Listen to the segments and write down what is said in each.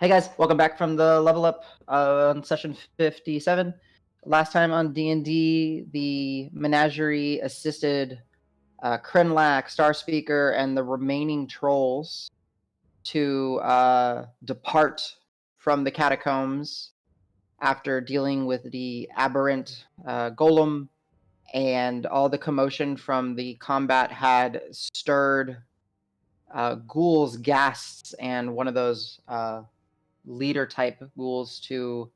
Hey guys, welcome back from the level up on session 57. Last time on D&D, the Menagerie assisted Krenlak, Starspeaker, and the remaining trolls to depart from the catacombs after dealing with the aberrant golem, and all the commotion from the combat had stirred ghouls, ghasts, and one of those leader type ghouls to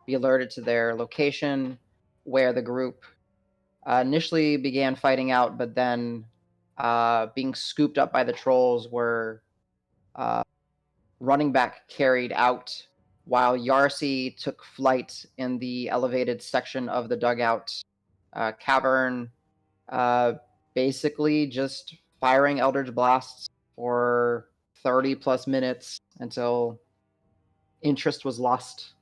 be alerted to their location, where the group initially began fighting out, but then being scooped up by the trolls were running back carried out, while Yarsi took flight in the elevated section of the dugout cavern, basically just firing Eldritch Blasts for 30 plus minutes until interest was lost.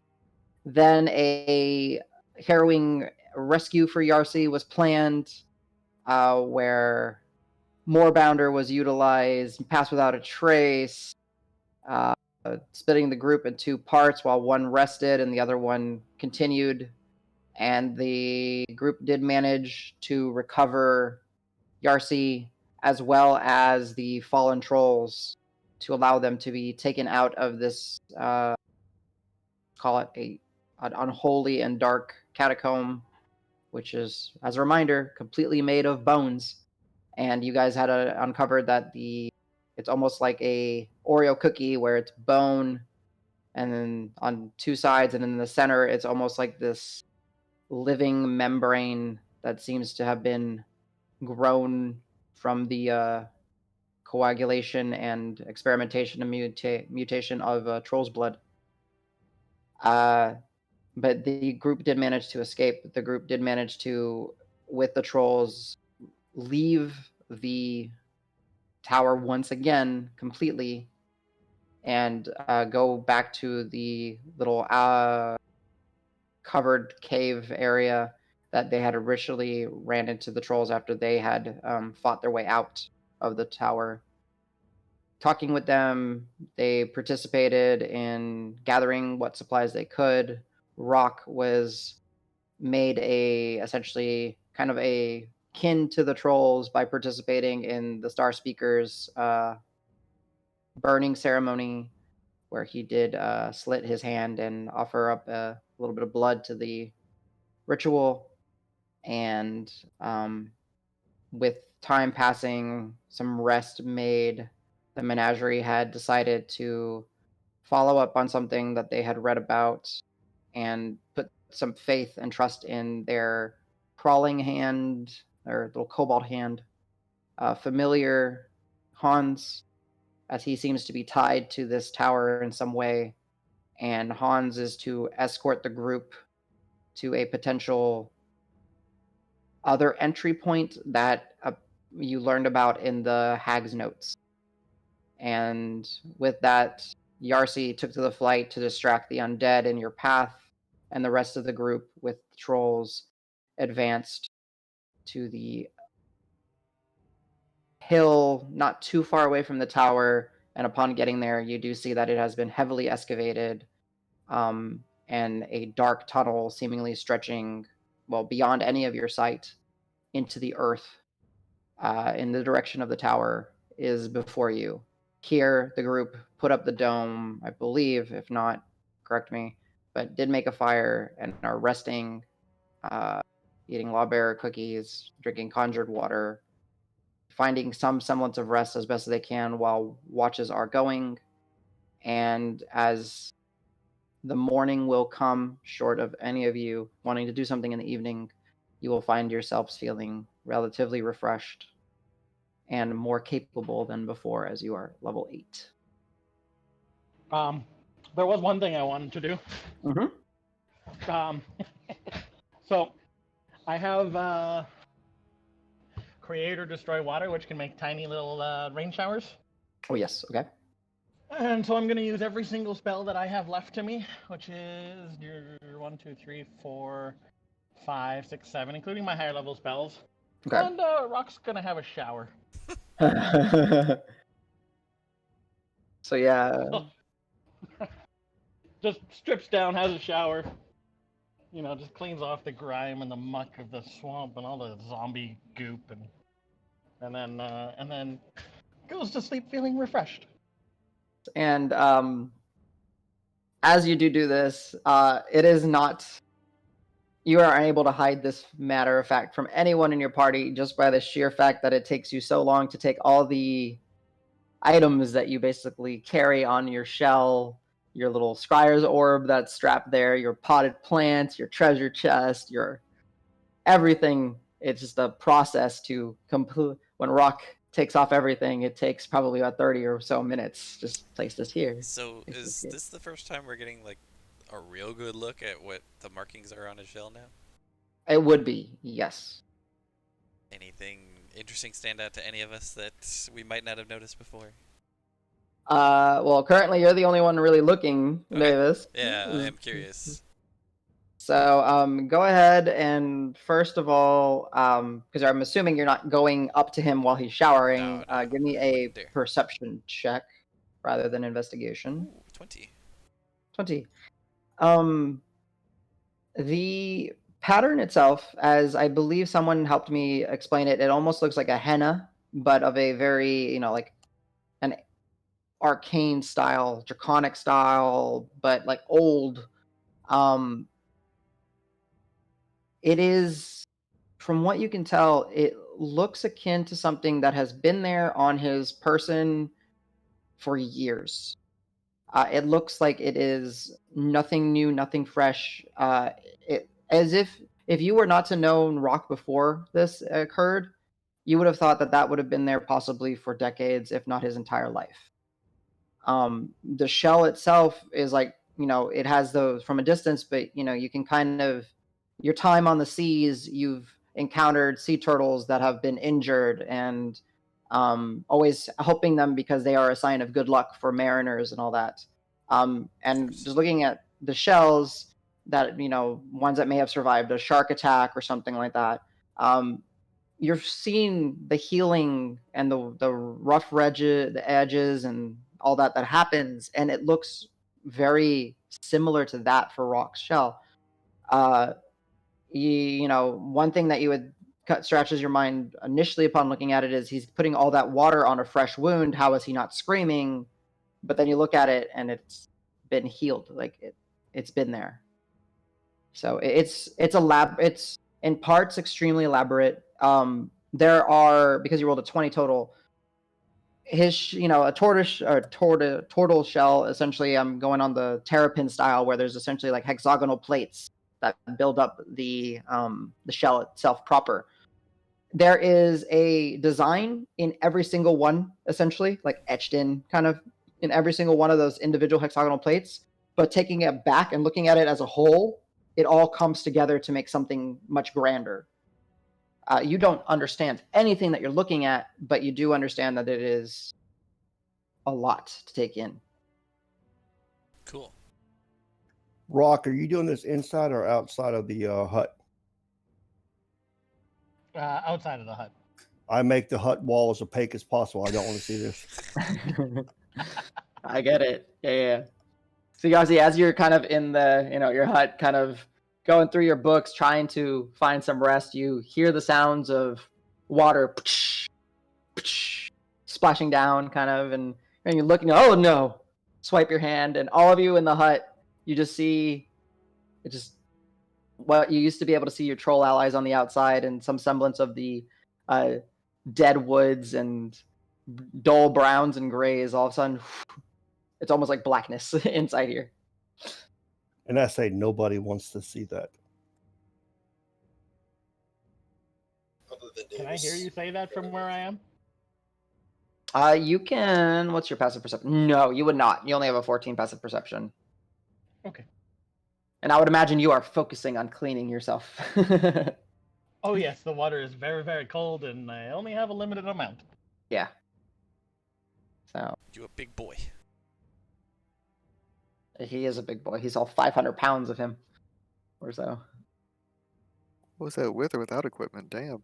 Then a harrowing rescue for Yarsi was planned, where Moorbounder was utilized, Pass Without a Trace, splitting the group in two parts while one rested and the other one continued. And the group did manage to recover Yarsi as well as the fallen trolls to allow them to be taken out of this, call it an unholy and dark catacomb, which is, as a reminder, completely made of bones. And you guys had uncovered that it's almost like a Oreo cookie where it's bone, and then on two sides and in the center, it's almost like this living membrane that seems to have been grown from the coagulation and experimentation and mutation of troll's blood. But the group did manage to escape. The group did manage to, with the trolls, leave the tower once again completely and go back to the little covered cave area that they had originally ran into the trolls after they had fought their way out of the tower. Talking with them, they participated in gathering what supplies they could. Rock was made essentially kind of a kin to the trolls by participating in the Star Speaker's burning ceremony, where he did slit his hand and offer up a little bit of blood to the ritual. And with time passing, some rest made, the Menagerie had decided to follow up on something that they had read about and put some faith and trust in their crawling hand, or little kobold hand, familiar Hans, as he seems to be tied to this tower in some way. And Hans is to escort the group to a potential other entry point that you learned about in the Hag's notes. And with that, Yarsi took to the flight to distract the undead in your path, and the rest of the group with trolls advanced to the hill not too far away from the tower. And upon getting there, you do see that it has been heavily excavated, and a dark tunnel seemingly stretching, well, beyond any of your sight into the earth in the direction of the tower is before you. Here, the group put up the dome, I believe, if not, correct me, but did make a fire and are resting, eating lawbearer cookies, drinking conjured water, finding some semblance of rest as best as they can while watches are going. And as the morning will come, short of any of you wanting to do something in the evening, you will find yourselves feeling relatively refreshed and more capable than before, as you are level 8. There was one thing I wanted to do. Mm-hmm. So I have Create or Destroy Water, which can make tiny little rain showers. Oh, yes. Okay. And so I'm going to use every single spell that I have left to me, which is 1, 2, 3, 4, 5, 6, 7, including my higher level spells. Okay. And Rock's going to have a shower. So, yeah. just strips down, has a shower. You know, just cleans off the grime and the muck of the swamp and all the zombie goop, and then goes to sleep feeling refreshed. And as you do this, it is not. You are unable to hide this matter of fact from anyone in your party just by the sheer fact that it takes you so long to take all the items that you basically carry on your shell, your little scryer's orb that's strapped there, your potted plants, your treasure chest, your everything. It's just a process to complete. When Rock takes off everything, it takes probably about 30 or so minutes. Just place this here. So is this the first time we're getting like a real good look at what the markings are on his shell now? It would be, yes. Anything interesting stand out to any of us that we might not have noticed before? Well, currently you're the only one really looking, Okay. Davis. Yeah, I am curious. So, go ahead and first of all, because I'm assuming you're not going up to him while he's showering, No, give me a wouldn't dare. perception check rather than investigation. Ooh, 20. 20. The pattern itself, as I believe someone helped me explain it, it almost looks like a henna, but of a very, like an arcane style, draconic style, but like old. It is, from what you can tell, it looks akin to something that has been there on his person for years. It looks like it is nothing new, nothing fresh. As if you were not to know Rock before this occurred, you would have thought that that would have been there possibly for decades, if not his entire life. The shell itself is like, it has those from a distance, but you can kind of, your time on the seas, you've encountered sea turtles that have been injured, and always helping them because they are a sign of good luck for mariners and all that. And just looking at the shells that, ones that may have survived a shark attack or something like that, you're seeing the healing and the rough the edges and all that happens, and it looks very similar to that for Rock's shell. One thing that you would scratches your mind initially upon looking at it is he's putting all that water on a fresh wound. How is he not screaming? But then you look at it and it's been healed. Like it's been there. So it's in parts extremely elaborate. There are, because you rolled a 20 total, his a tortoise shell, essentially. I'm going on the terrapin style, where there's essentially like hexagonal plates that build up the shell itself proper. There is a design in every single one, essentially, like etched in kind of in every single one of those individual hexagonal plates. But taking it back and looking at it as a whole, it all comes together to make something much grander. You don't understand anything that you're looking at, but you do understand that it is a lot to take in. Cool. Rock, are you doing this inside or outside of the hut? Outside of the hut. I make the hut wall as opaque as possible. I don't want to see this. I get it. Yeah. So obviously, as you're kind of in the, your hut, kind of going through your books, trying to find some rest, you hear the sounds of water splashing down, kind of, and you're looking. Oh no! Swipe your hand, and all of you in the hut, you just see, what you used to be able to see your troll allies on the outside, and some semblance of the dead woods and dull browns and grays. All of a sudden, it's almost like blackness inside here. And I say nobody wants to see that. Can I hear you say that from where I am? You can. What's your passive perception? No, you would not. You only have a 14 passive perception. Okay. And I would imagine you are focusing on cleaning yourself. Oh yes, the water is very, very cold, and I only have a limited amount. Yeah. So You a big boy. he is a big boy. He's all 500 pounds of him, or so. What was that with or without equipment? Damn.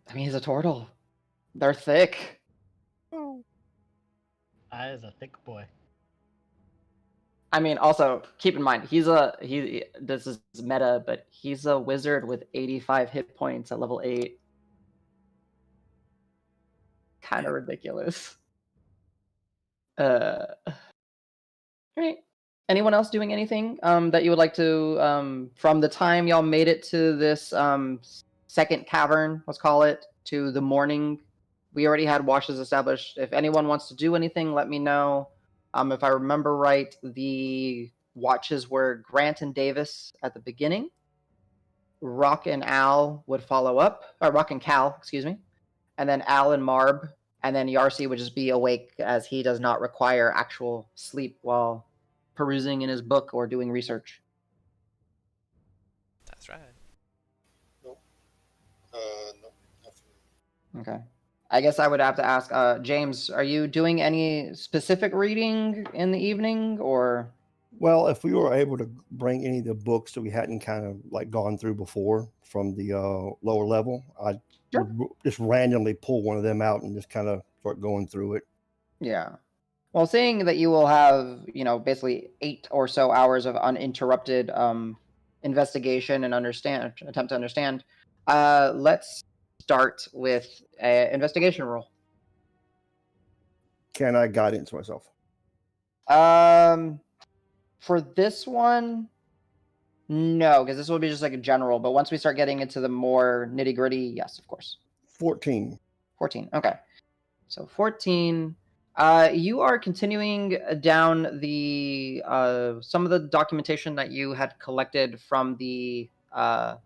I mean, he's a turtle. They're thick. Oh. I is a thick boy. I mean, also keep in mind this is meta, but he's a wizard with 85 hit points at level 8. Kind of ridiculous. Right. Anyone else doing anything that you would like to from the time y'all made it to this second cavern, let's call it, to the morning? We already had washes established. If anyone wants to do anything, let me know. If I remember right, the watches were Grant and Davis at the beginning. Rock and Al would follow up, or Rock and Cal, excuse me, and then Al and Marb, and then Yarcy would just be awake as he does not require actual sleep while perusing in his book or doing research. That's right. No, nothing. Okay. I guess I would have to ask, James, are you doing any specific reading in the evening, or? Well, if we were able to bring any of the books that we hadn't kind of like gone through before from the lower level, I'd just randomly pull one of them out and just kind of start going through it. Yeah. Well, seeing that you will have, basically 8 or so hours of uninterrupted investigation and attempt to understand, let's start with an investigation roll. Can I guidance myself? For this one, no, because this will be just like a general. But once we start getting into the more nitty gritty, yes, of course. 14. 14. Okay. So 14. You are continuing down the some of the documentation that you had collected from the we'll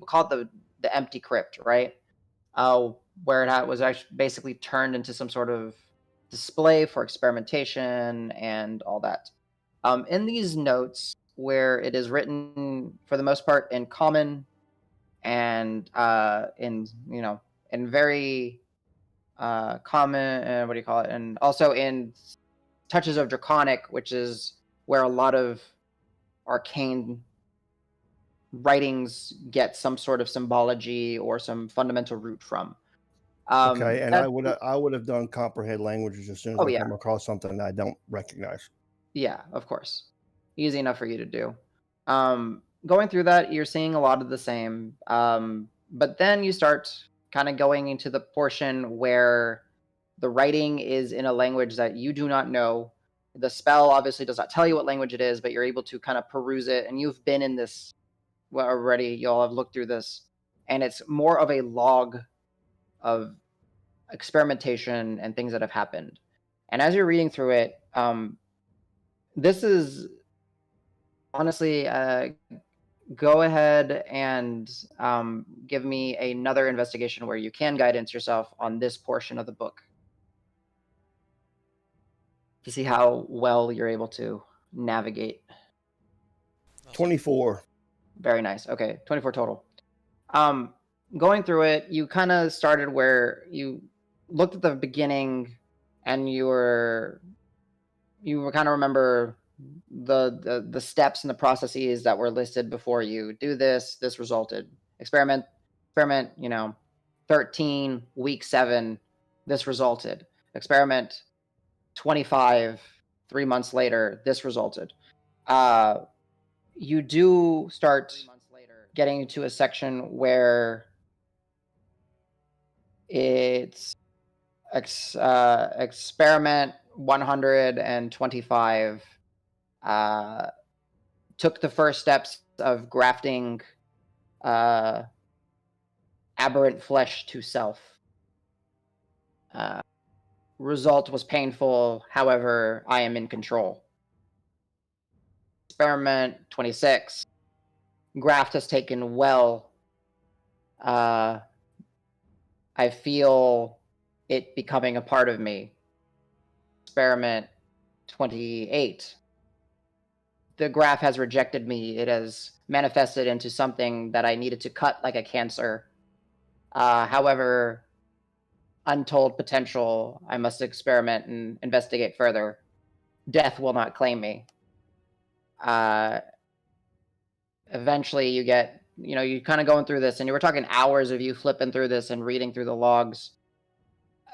call it the Empty Crypt, right? Where it was actually basically turned into some sort of display for experimentation and all that. In these notes, where it is written for the most part in common and in very common, what do you call it, and also in touches of Draconic, which is where a lot of arcane writings get some sort of symbology or some fundamental root from. Okay, and I would have done comprehend languages as soon as I come across something that I don't recognize. Yeah, of course. Easy enough for you to do. Going through that, you're seeing a lot of the same. But then you start kind of going into the portion where the writing is in a language that you do not know. The spell obviously does not tell you what language it is, but you're able to kind of peruse it. And you've been in this already. Y'all have looked through this. And it's more of a log of experimentation and things that have happened. And as you're reading through it, this is honestly, go ahead and give me another investigation where you can guidance yourself on this portion of the book to see how well you're able to navigate. 24. Very nice. Okay, 24 total. Going through it, you kind of started where you looked at the beginning and you were kind of remember the steps and the processes that were listed before you. Do this resulted. Experiment, 13, week 7, this resulted. Experiment 25, 3 months later, this resulted. You do start getting into a section where it's experiment 125 took the first steps of grafting aberrant flesh to self. Result was painful, however, I am in control. Experiment 26. Graft has taken well. I feel it becoming a part of me. Experiment 28. The graft has rejected me. It has manifested into something that I needed to cut like a cancer. However, untold potential, I must experiment and investigate further. Death will not claim me. Eventually you get, you kind of going through this, and you were talking hours of you flipping through this and reading through the logs.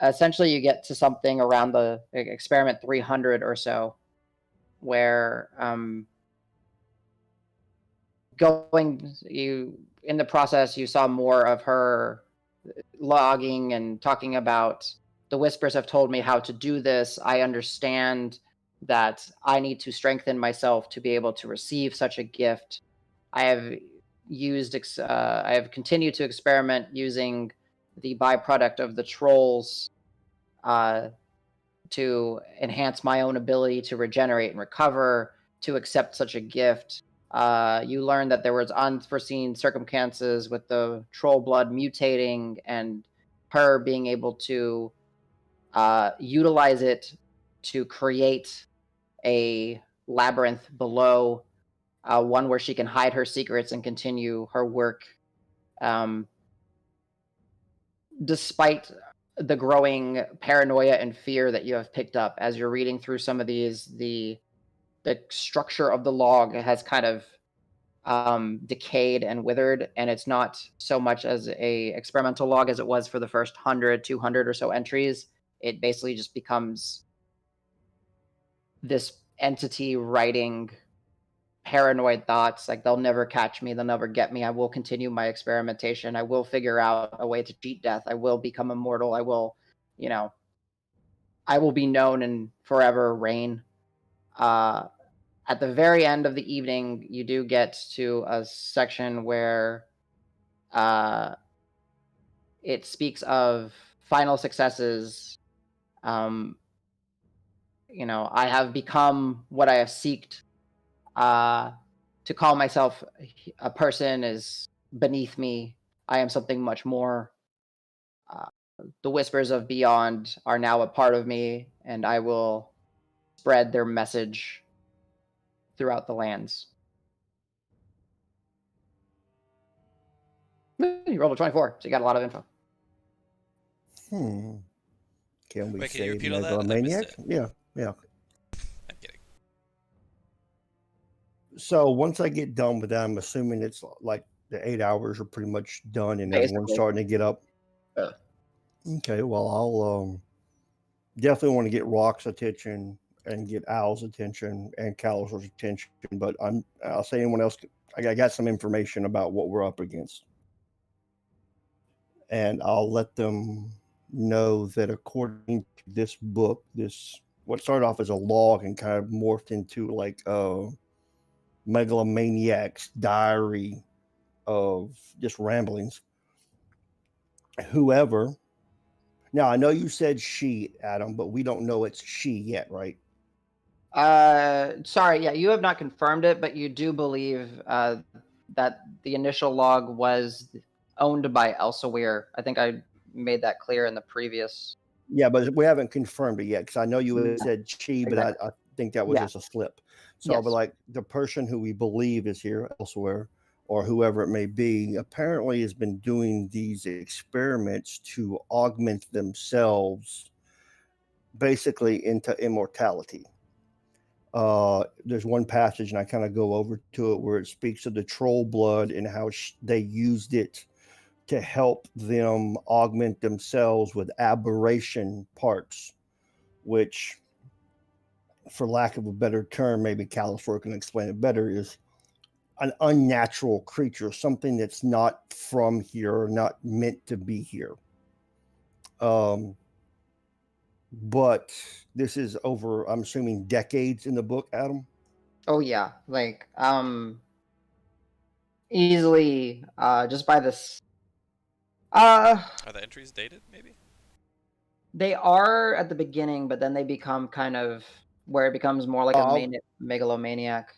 Essentially you get to something around the experiment 300 or so, where in the process you saw more of her logging and talking about the whispers have told me how to do this. I understand that I need to strengthen myself to be able to receive such a gift. I have I have continued to experiment using the byproduct of the trolls to enhance my own ability to regenerate and recover, to accept such a gift. You learn that there was unforeseen circumstances with the troll blood mutating and her being able to utilize it to create a labyrinth below, one where she can hide her secrets and continue her work. Despite the growing paranoia and fear that you have picked up as you're reading through some of these, the structure of the log has kind of decayed and withered, and it's not so much as a experimental log as it was for the first 100, 200 or so entries. It basically just becomes this entity writing paranoid thoughts like, they'll never catch me, they'll never get me, I will continue my experimentation, I will figure out a way to cheat death, I will become immortal, I will, I will be known and forever reign. At the very end of the evening, you do get to a section where it speaks of final successes. I have become what I have seeked. To call myself a person is beneath me. I am something much more. The whispers of beyond are now a part of me, and I will spread their message throughout the lands. You rolled a 24, so you got a lot of info. Can we Wait, can you say repeat all that? I missed megalomaniac? it. Yeah. I'm kidding. So once I get done with that, I'm assuming it's like the 8 hours are pretty much done and everyone's Basically. starting to get up. Yeah. Okay, well, I'll definitely want to get Rock's attention and get Al's attention and Callister's attention, but I'll say anyone else. I got some information about what we're up against, and I'll let them know that according to this book, what started off as a log and kind of morphed into like megalomaniac's diary of just ramblings. Whoever. Now, I know you said she, Adam, but we don't know it's she yet, right? Sorry, yeah, you have not confirmed it, but you do believe that the initial log was owned by Elsevier. I think I made that clear in the previous. Yeah, but we haven't confirmed it yet because I know you had said she, but Exactly. I think that was Yeah. just a slip. So I'll be Yes. like, the person who we believe is here elsewhere, or whoever it may be, apparently has been doing these experiments to augment themselves basically into immortality. There's one passage, and I kind of go over to it, where it speaks of the troll blood and how they used it to help them augment themselves with aberration parts, which, for lack of a better term, maybe Callister can explain it better, is an unnatural creature, something that's not from here, not meant to be here. But this is over, I'm assuming, decades in the book, Adam? Oh yeah, like easily just by this. Are the entries dated, maybe? They are at the beginning, but then they become kind of where it becomes more like a megalomaniac.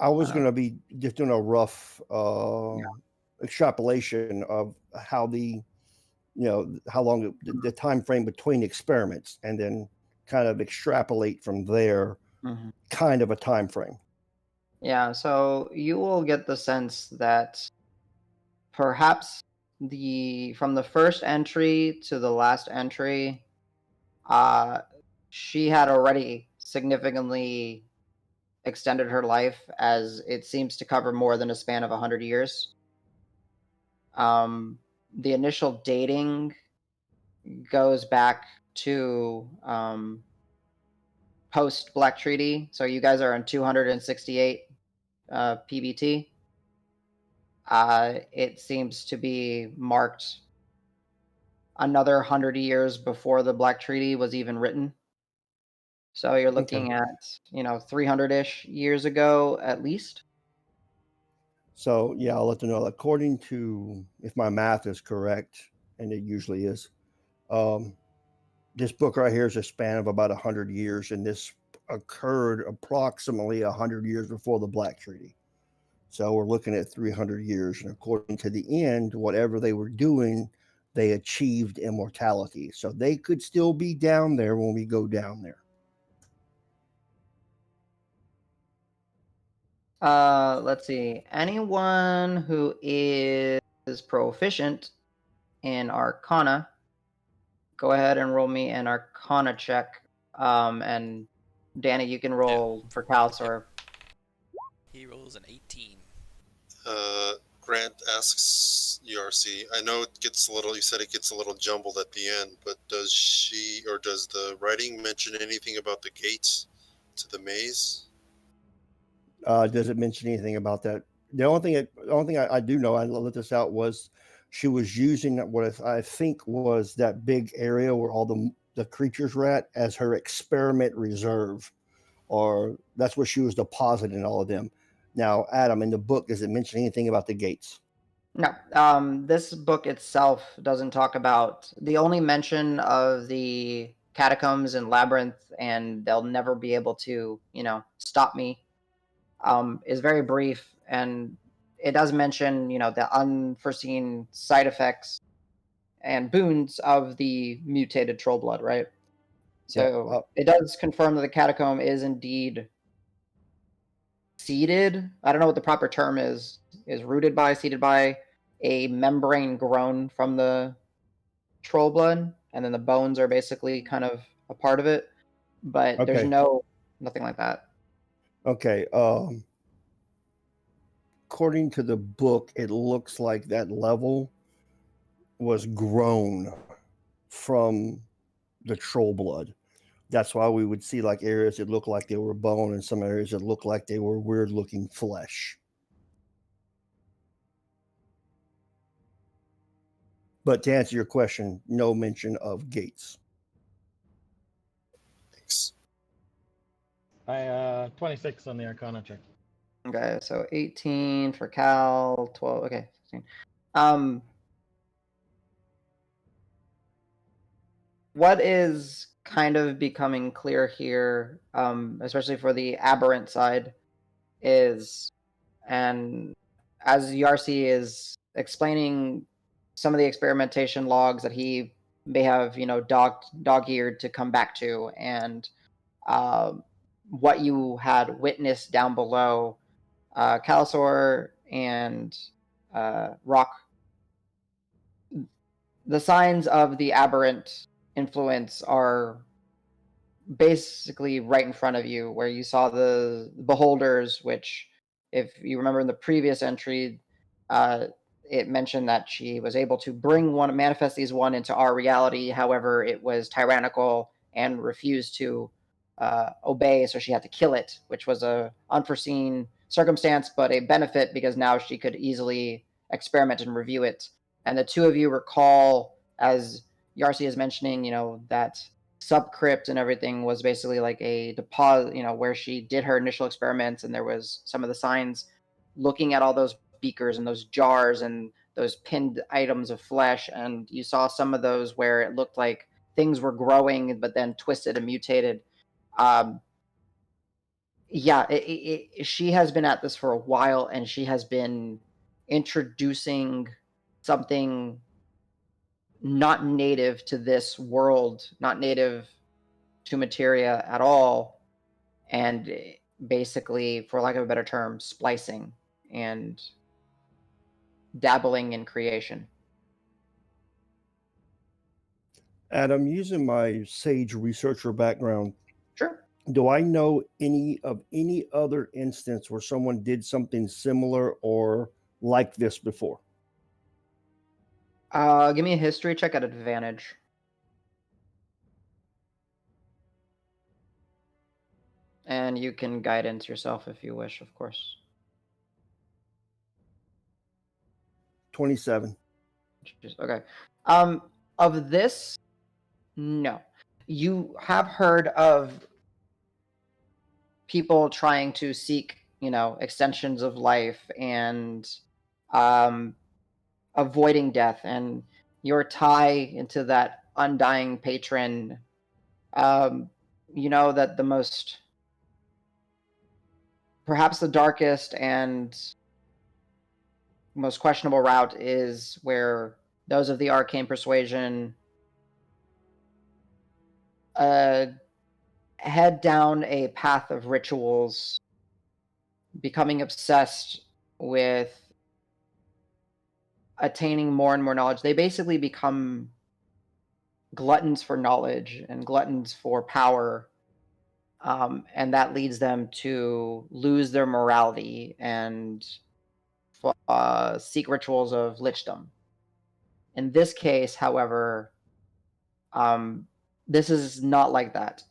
I was going to be just doing a rough extrapolation of how how long the time frame between experiments, and then kind of extrapolate from there, kind of a time frame. Yeah, so you will get the sense that perhaps from the first entry to the last entry, she had already significantly extended her life, as it seems to cover more than a span of 100 years. The initial dating goes back to post Black Treaty. So you guys are on 268 PBT. It seems to be marked another 100 years before the Black Treaty was even written. So you're looking at, 300-ish years ago at least. So yeah, I'll let them know. According to, if my math is correct, and it usually is, this book right here is a span of about 100 years, and this occurred approximately 100 years before the Black Treaty. So we're looking at 300 years, and according to the end, whatever they were doing, they achieved immortality. So they could still be down there when we go down there. Let's see. Anyone who is proficient in Arcana, go ahead and roll me an Arcana check. And Danny, you can roll for Calsor. He rolls an 18. Grant asks URC, I know it gets a little, you said it gets a little jumbled at the end, but does she, or does the writing mention anything about the gates to the maze? Does it mention anything about that? The only thing I do know, I let this out, was she was using what I think was that big area where all the creatures were at as her experiment reserve, or that's where she was depositing all of them. Now, Adam, in the book, does it mention anything about the gates? No, this book itself doesn't talk about, the only mention of the catacombs and labyrinth, and they'll never be able to, stop me, is very brief, and it does mention, the unforeseen side effects and boons of the mutated troll blood, right? So it does confirm that the catacomb is indeed seeded. I don't know what the proper term is rooted by, seeded by a membrane grown from the troll blood, and then the bones are basically kind of a part of it. But there's nothing like that. Okay. According to the book, it looks like that level was grown from the troll blood. That's why we would see like areas that look like they were bone and some areas that look like they were weird looking flesh. But to answer your question, no mention of gates. Thanks. 26 on the Arcana check. Okay, so 18 for Cal, 12. Okay, 16. What is kind of becoming clear here, especially for the aberrant side, is, and as Yarsi is explaining some of the experimentation logs that he may have, dog-eared to come back to, and what you had witnessed down below, Calasor and Rock, the signs of the aberrant influence are basically right in front of you, where you saw the beholders, which, if you remember in the previous entry, it mentioned that she was able to manifest these one into our reality. However, it was tyrannical and refused to obey, so she had to kill it, which was a unforeseen circumstance, but a benefit because now she could easily experiment and review it. And the two of you recall, as Yarsi is mentioning, that subcrypt and everything was basically like a deposit, where she did her initial experiments, and there was some of the signs looking at all those beakers and those jars and those pinned items of flesh, and you saw some of those where it looked like things were growing but then twisted and mutated. She has been at this for a while, and she has been introducing something not native to this world, not native to materia at all, and basically, for lack of a better term, splicing and dabbling in creation. Adam, using my sage researcher background, Sure. do I know any other instance where someone did something similar or like this before? Give me a history check at advantage. And you can guidance yourself if you wish, of course. 27. Okay. Of this, no. You have heard of people trying to seek, extensions of life and avoiding death, and your tie into that undying patron. You know that the most, perhaps the darkest and most questionable route is where those of the arcane persuasion head down a path of rituals, becoming obsessed with attaining more and more knowledge. They basically become gluttons for knowledge and gluttons for power, and that leads them to lose their morality and seek rituals of lichdom. In this case, however, this is not like that.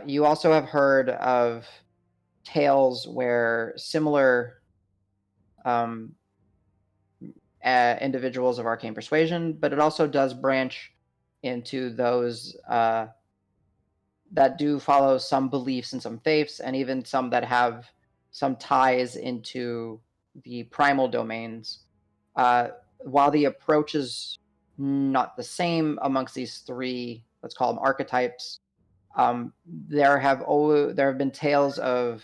You also have heard of tales where similar individuals of arcane persuasion, but it also does branch into those that do follow some beliefs and some faiths, and even some that have some ties into the primal domains. While the approach is not the same amongst these three, let's call them archetypes, there have been tales of,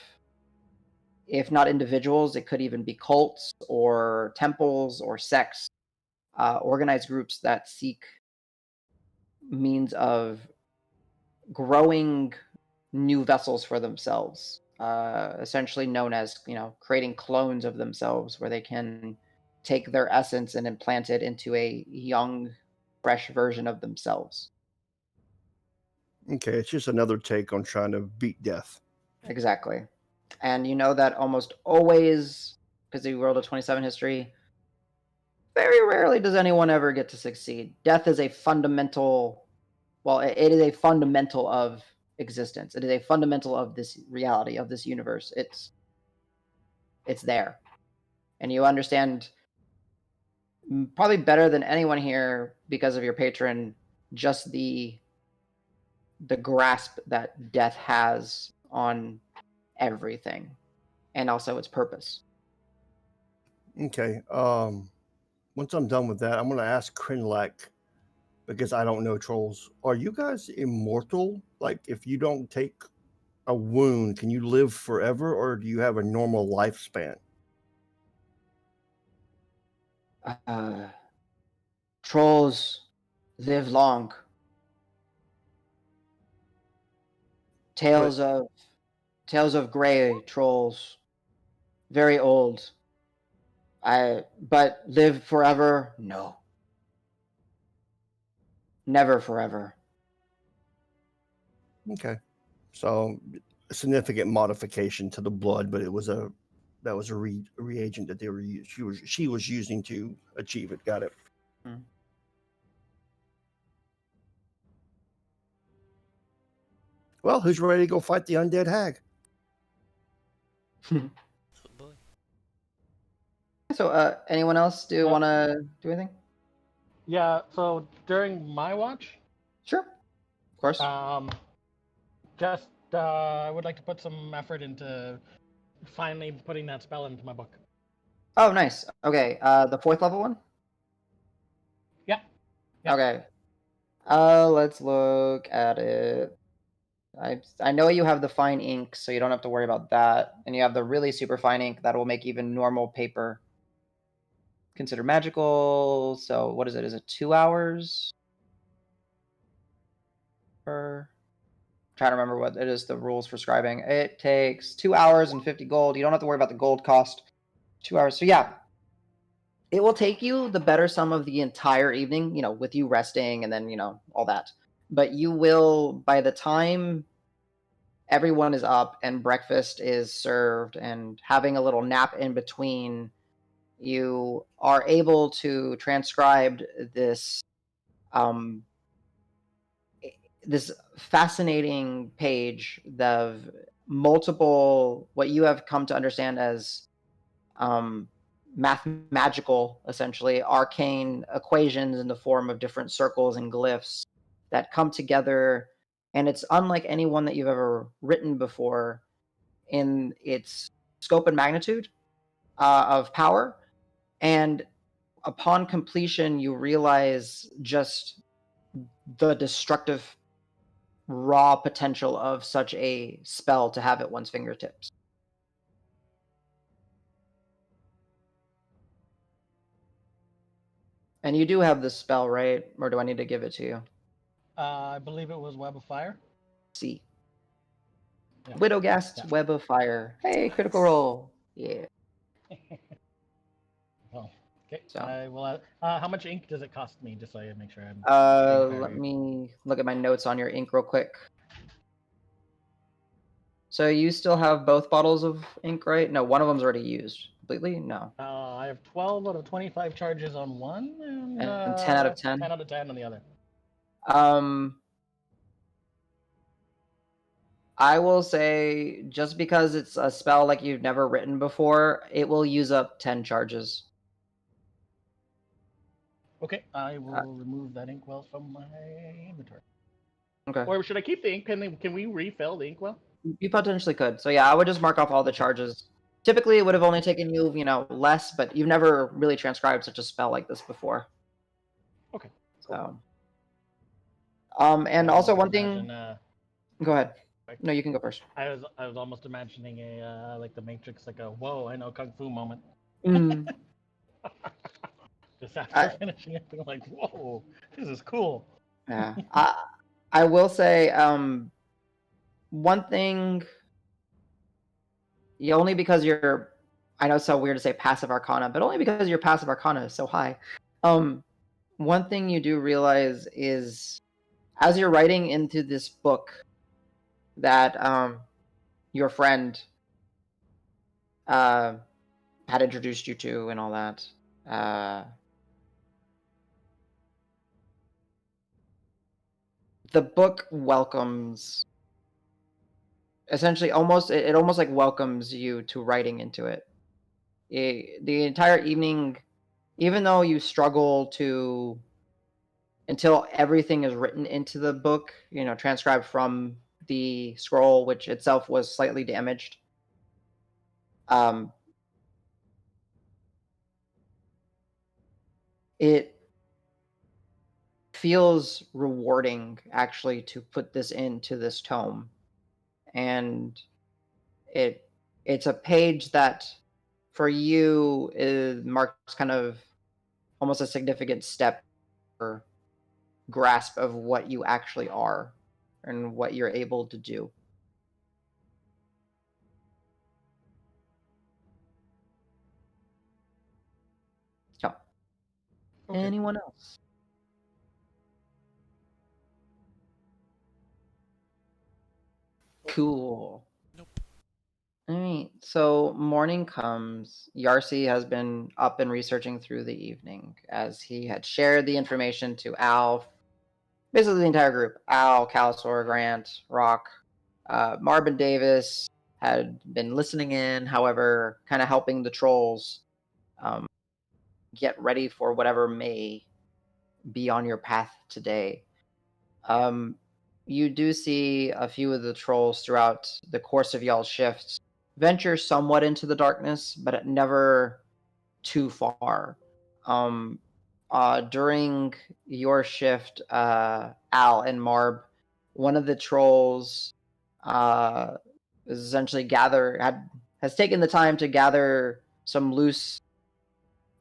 if not individuals, it could even be cults or temples or sects, organized groups that seek means of growing new vessels for themselves, essentially known as, creating clones of themselves, where they can take their essence and implant it into a young, fresh version of themselves. Okay, it's just another take on trying to beat death. Exactly. And you know that almost always, because the World of 27 history, very rarely does anyone ever get to succeed. Death is a fundamental, it is a fundamental of existence. It is a fundamental of this reality, of this universe. It's there. And you understand probably better than anyone here, because of your patron, just the grasp that death has on everything, and also its purpose. Okay. Once I'm done with that, I'm going to ask Krinlek, because I don't know trolls. Are you guys immortal? Like, if you don't take a wound, can you live forever, or do you have a normal lifespan? Trolls live long. Tales of gray trolls, very old. But live forever? No. Never forever. Okay. So a significant modification to the blood, but that was a reagent that she was using to achieve it. Got it. Hmm. Well, who's ready to go fight the undead hag? Oh boy. So, anyone else want to do anything? Yeah, so during my watch, Sure. Of course. I would like to put some effort into finally putting that spell into my book. Oh, nice. Okay. The 4th level one? Yeah. Okay. Let's look at it. I know you have the fine ink, so you don't have to worry about that. And you have the really super fine ink that will make even normal paper considered magical. So what is it? Is it 2 hours? I'm trying to remember what it is, the rules for scribing. It takes 2 hours and 50 gold. You don't have to worry about the gold cost. 2 hours. So yeah, it will take you the better sum of the entire evening, with you resting and then, all that. But you will, by the time everyone is up and breakfast is served and having a little nap in between, you are able to transcribe this this fascinating page of multiple, what you have come to understand as magical, essentially, arcane equations in the form of different circles and glyphs that come together. And it's unlike any one that you've ever written before in its scope and magnitude of power. And upon completion, you realize just the destructive raw potential of such a spell to have at one's fingertips. And you do have this spell, right? Or do I need to give it to you? I believe it was Web of Fire. See. Yeah. Widowgast's Yeah. Web of Fire. Hey, critical roll. Yeah. Oh, okay. So. I will. How much ink does it cost me? Just so I make sure I'm. Let me look at my notes on your ink real quick. So you still have both bottles of ink, right? No, one of them's already used completely. No. I have 12 out of 25 charges on one, And 10 out of 10? 10 out of 10 on the other. I will say, just because it's a spell like you've never written before, it will use up 10 charges. Okay, I will remove that inkwell from my inventory. Okay. Or should I keep the ink pen? Can we refill the inkwell? You potentially could. So yeah, I would just mark off all the charges. Typically, it would have only taken you, less, but you've never really transcribed such a spell like this before. Okay. So. And also one thing. Go ahead. No, you can go first. I was almost imagining a like the Matrix, like a whoa, I know kung fu moment. Just after finishing it, I'm like, whoa, this is cool. Yeah. I will say one thing. Only because I know it's so weird to say passive arcana, but only because your passive arcana is so high. One thing you do realize is, as you're writing into this book that your friend had introduced you to and all that, the book welcomes, essentially, it almost like welcomes you to writing into it. The entire evening, even though you struggle to, until everything is written into the book, transcribed from the scroll, which itself was slightly damaged. It feels rewarding, actually, to put this into this tome. And it's a page that, for you, marks kind of almost a significant step or grasp of what you actually are and what you're able to do. So, okay. Anyone else? Cool. Nope. All right. So morning comes. Yarcy has been up and researching through the evening, as he had shared the information to Al, basically the entire group. Al, Calasor, Grant, Rock, Marvin Davis had been listening in, however, kind of helping the trolls get ready for whatever may be on your path today. You do see a few of the trolls throughout the course of y'all's shifts venture somewhat into the darkness, but never too far. During your shift, Al and Marb, one of the trolls is essentially has taken the time to gather some loose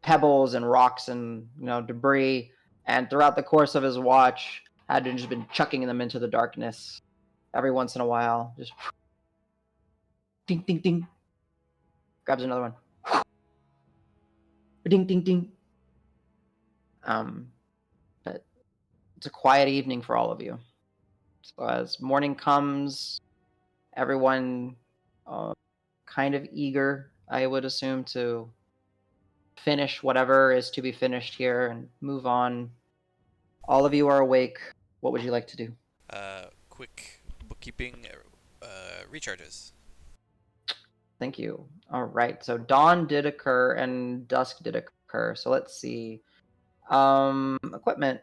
pebbles and rocks and debris, and throughout the course of his watch had just been chucking them into the darkness every once in a while. Just ding ding ding. Grabs another one. Ding ding ding. But it's a quiet evening for all of you. So as morning comes, everyone kind of eager, I would assume, to finish whatever is to be finished here and move on. All of you are awake. What would you like to do? Quick bookkeeping recharges. Thank you. All right. So dawn did occur and dusk did occur. So let's see. Equipment.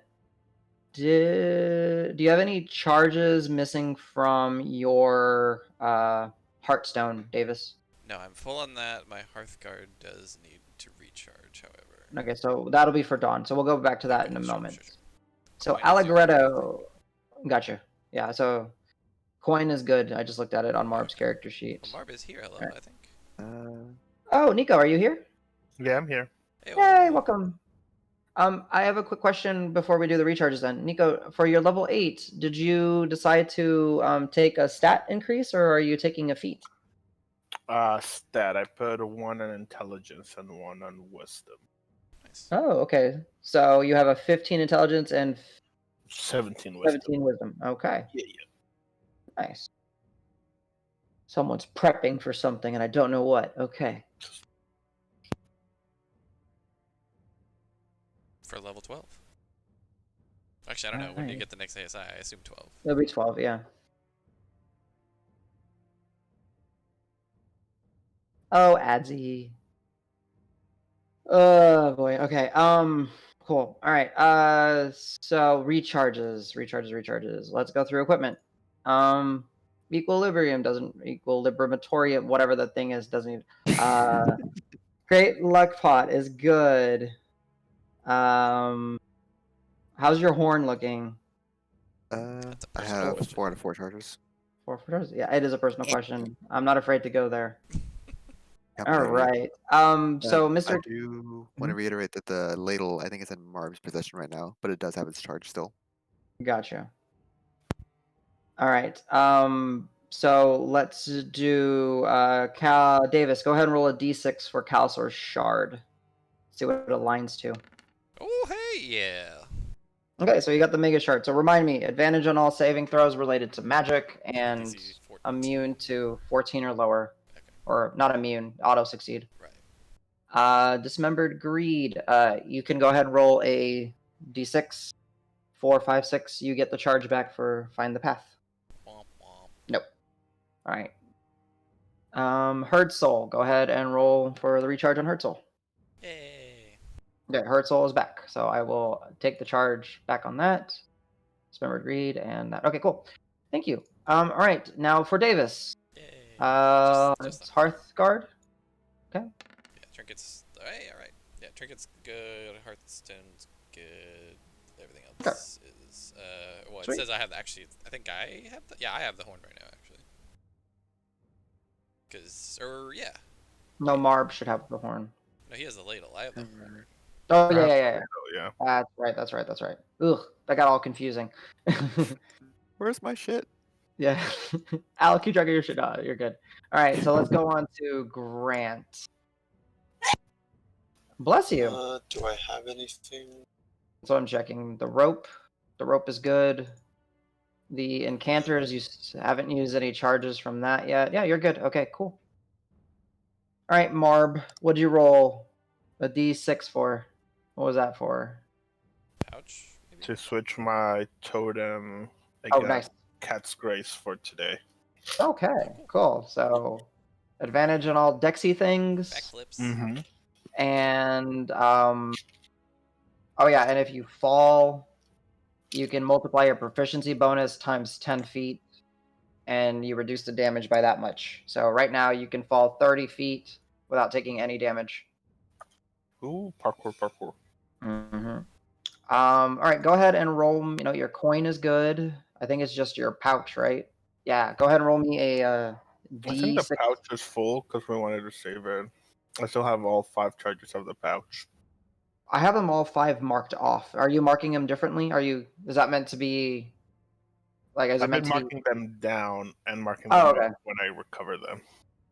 Do you have any charges missing from your Heartstone, Davis? No, I'm full on that. My Hearthguard does need to recharge, however. Okay, so that'll be for dawn. So we'll go back to that Okay, in a sure, moment. sure. So Coin is doing Allegretto, gotcha. Yeah, so coin is good. I just looked at it on Marb's character sheet. Well, Marb is here. Hello, Alright. I think. Oh, Nico, are you here? Yeah, I'm here. Hey, Yay, welcome. I have a quick question before we do the recharges then. Nico, for your level 8, did you decide to take a stat increase or are you taking a feat? Stat. I put 1 on intelligence and 1 on wisdom. Nice. Oh, okay. So you have a 15 intelligence and 17 wisdom. 17 wisdom. Okay, Yeah. nice. Someone's prepping for something and I don't know what. Okay. For level 12. Actually, I don't know. When do you Alright. get the next ASI? I assume 12. It'll be 12, yeah. Oh, Adsy. Oh boy. Okay. Cool. All right. So recharges. Let's go through equipment. Equilibrium doesn't equilibrimatorium, whatever the thing is, doesn't even. Great luck pot is good. How's your horn looking? That's a I personal have question. 4 out of 4 charges. For yeah, it is a personal question. I'm not afraid to go there. I'm All ready. right. So I Mr. do want to reiterate that the ladle, I think it's in Marb's possession right now, but it does have its charge still. Gotcha. All right. So let's do Cal Davis. Go ahead and roll a d6 for Calsor's shard. See what it aligns to. Oh, hey, yeah. Okay, so you got the mega shard. So remind me, advantage on all saving throws related to magic and DC 14. immune to 14 or lower. Okay. Or not immune, auto succeed. Right. Dismembered greed. You can go ahead and roll a d6. 4, 5, 6. You get the charge back for find the path. Womp womp. Nope. All right. Herd Soul. Go ahead and roll for the recharge on Herd Soul. Yay. Okay, Herd Soul is back. So I will take the charge back on that. Dismembered greed and that. Okay, cool. Thank you. All right. Now for Davis. Yay. It's Hearthguard. Okay. Yeah, trinkets. Hey, all right. Yeah, trinkets good. Hearthstone's good. Everything else is. Well, Sweet. it says I have actually. I think I have. I have the horn right now, actually. Yeah. No, Marb should have the horn. No, he has the ladle. I have the horn. Oh yeah. Oh, yeah. That's right. Ugh, that got all confusing. Where's my shit? Yeah. Al, keep track of your shit. You're good. All right, so let's go on to Grant. Bless you. Do I have anything? So I'm checking the rope. The rope is good. The incanters, you haven't used any charges from that yet. Yeah, you're good. Okay, cool. All right, Marb, what'd you roll? A D6 for? What was that for? Pouch, maybe? To switch my totem, I Oh, got nice. Cat's Grace for today. Okay, cool. So advantage on all Dexy things. Backflips. Mm-hmm. And oh yeah, and if you fall, you can multiply your proficiency bonus times 10 feet, and you reduce the damage by that much. So right now you can fall 30 feet without taking any damage. Ooh, parkour. Mm-hmm. All right, go ahead and roll. Your coin is good. I think it's just your pouch, right? Yeah, go ahead and roll me a I think the D6. pouch is full because we wanted to save it. I still have all 5 charges of the pouch. I have them all 5 marked off. Are you marking them differently? Is that meant to be like? Is it I've meant been to be? marking them down and marking Oh, them okay. up when I recover them.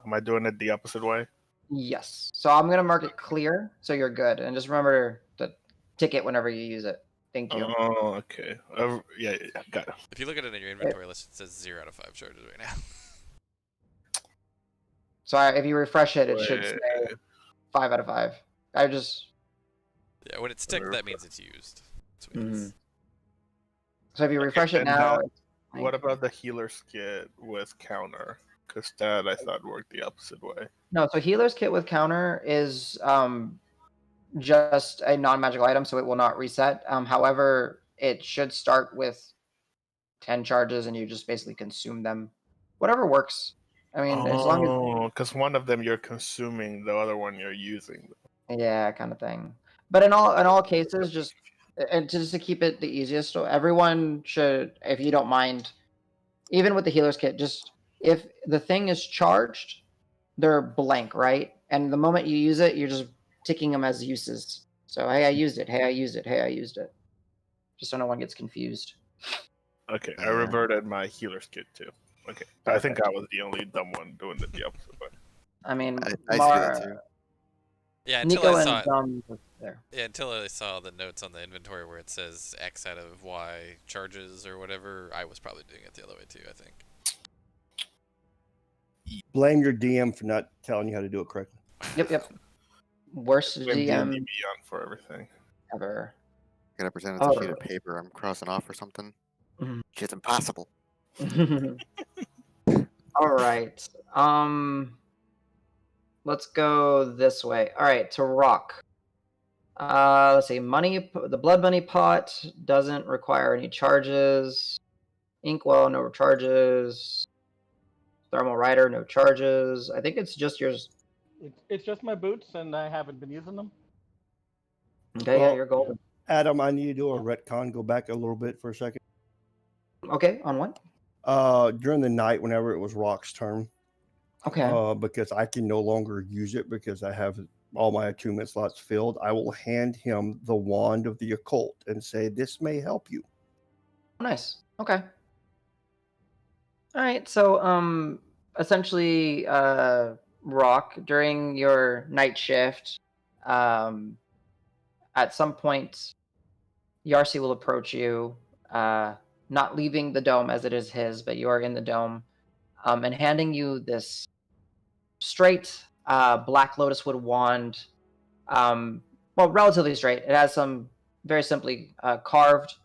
Am I doing it the opposite way? Yes. So I'm gonna mark it clear, so you're good, and just remember to tick it whenever you use it. Thank you. Oh, okay. Yeah, got it. If you look at it in your inventory list, it says 0 out of 5 charges right now. So if you refresh it, it should Wait. say 5 out of 5. I just. Yeah, when it's ticked, that means it's used. That's what it Mhm. means. So if you refresh it and now. What about the healer's kit with counter? Because that I thought worked the opposite way. No, so healer's kit with counter is just a non-magical item, so it will not reset. However, it should start with 10 charges, and you just basically consume them. Whatever works. I mean, as long as because one of them you're consuming, the other one you're using. yeah, kind of thing. But in all cases, just to keep it the easiest, so everyone should, if you don't mind, even with the healer's kit, just if the thing is charged, they're blank, right? And the moment you use it, you're just ticking them as uses. So hey, I used it. Hey, I used it. Hey, I used it. Just so no one gets confused. Okay, I Yeah. reverted my healer's kit too. Okay, I think I was the only dumb one doing it the opposite way. I mean, I see that too. Yeah, until Nico I and saw it. Dom was there. Yeah, until I saw the notes on the inventory where it says X out of Y charges or whatever, I was probably doing it the other way too, I think. Blame your DM for not telling you how to do it correctly. Yep. Worst Blame D&D DM Beyond for everything. ever. Gotta pretend it's a sheet of paper I'm crossing off or something. Mhm. Shit's impossible. All right. Let's go this way. All right, to rock. Let's see. The blood money pot doesn't require any charges. Inkwell, no charges. Thermal rider, no charges. I think it's just yours. It's just my boots, and I haven't been using them. Okay, Well, yeah, you're golden. Adam, I need you to do a retcon. Go back a little bit for a second. Okay, on what? During the night, whenever it was Rock's turn, Okay. because I can no longer use it because I have all my attunement slots filled, I will hand him the wand of the occult and say, "This may help you." Nice. Okay. All right. So, essentially, Rock, during your night shift, at some point, Yarsi will approach you, not leaving the dome as it is his, but you are in the dome, and handing you this straight black lotus wood wand. Well, relatively straight. It has some very simply carved.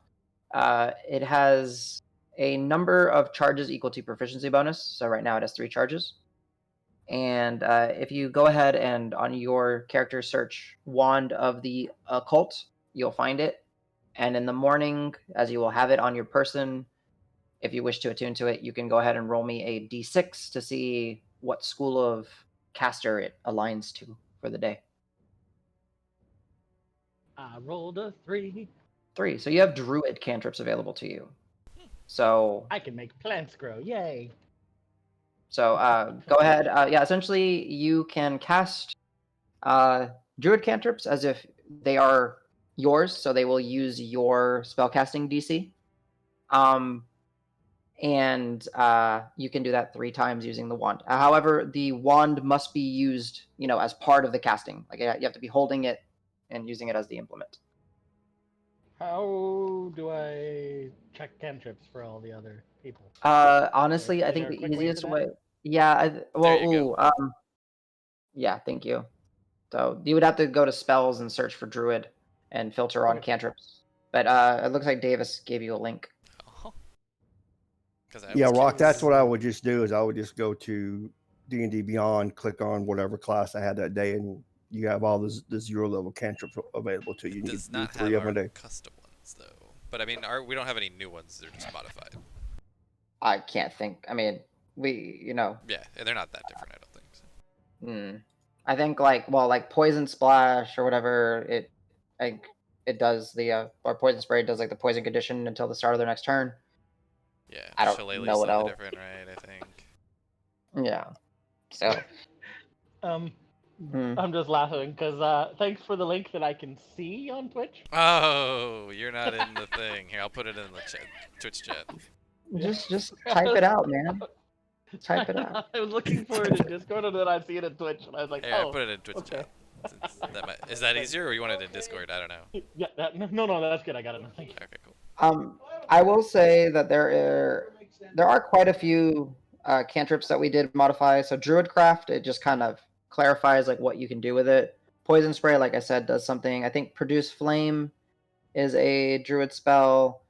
It has a number of charges equal to proficiency bonus. So right now it has 3 charges. And if you go ahead and on your character search Wand of the Occult, you'll find it. And in the morning, as you will have it on your person, if you wish to attune to it, you can go ahead and roll me a d6 to see what school of caster it aligns to for the day. I rolled a 3. 3. So you have druid cantrips available to you. So I can make plants grow. Yay! So go ahead. Yeah, essentially you can cast druid cantrips as if they are yours, so they will use your spellcasting DC. And you can do that 3 times using the wand. However, the wand must be used, as part of the casting. Like you have to be holding it and using it as the implement. How do I check cantrips for all the other people? Honestly, Is I think there a the quick way to easiest that? way. Yeah. There you go. Yeah. Thank you. So you would have to go to spells and search for druid and filter on Okay. cantrips. But it looks like Davis gave you a link. Oh. 'Cause I Yeah, was Rock. curious. That's what I would just do. Is I would just go to D&D Beyond, click on whatever class I had that day, and you have all the 0 level cantrips available to you. It You does can do not 3 have of them a our day. custom ones though. But I mean, we don't have any new ones. They're just modified. I can't think. I mean, Yeah, and they're not that different. I don't think. So. I think like poison splash or whatever. It does the or poison spray does like the poison condition until the start of their next turn. Yeah, I don't Shillelagh's know what slightly else. different, right? I think. Yeah. So. I'm just laughing because thanks for the link that I can see on Twitch. Oh, you're not in the thing. Here, I'll put it in the chat, Twitch chat. Just type it out, man. Type it out. I was looking for it in Discord and then I see it in Twitch and I was like, Here, I oh, put it in Twitch okay. chat. Is that easier, or you want it in Discord? I don't know. Yeah, no, that's good. I got it. Thank you. Okay, cool. I will say that there are quite a few cantrips that we did modify. So Druidcraft, it just kind of clarifies like what you can do with it. Poison spray, like I said, does something. I think produce flame is a druid spell,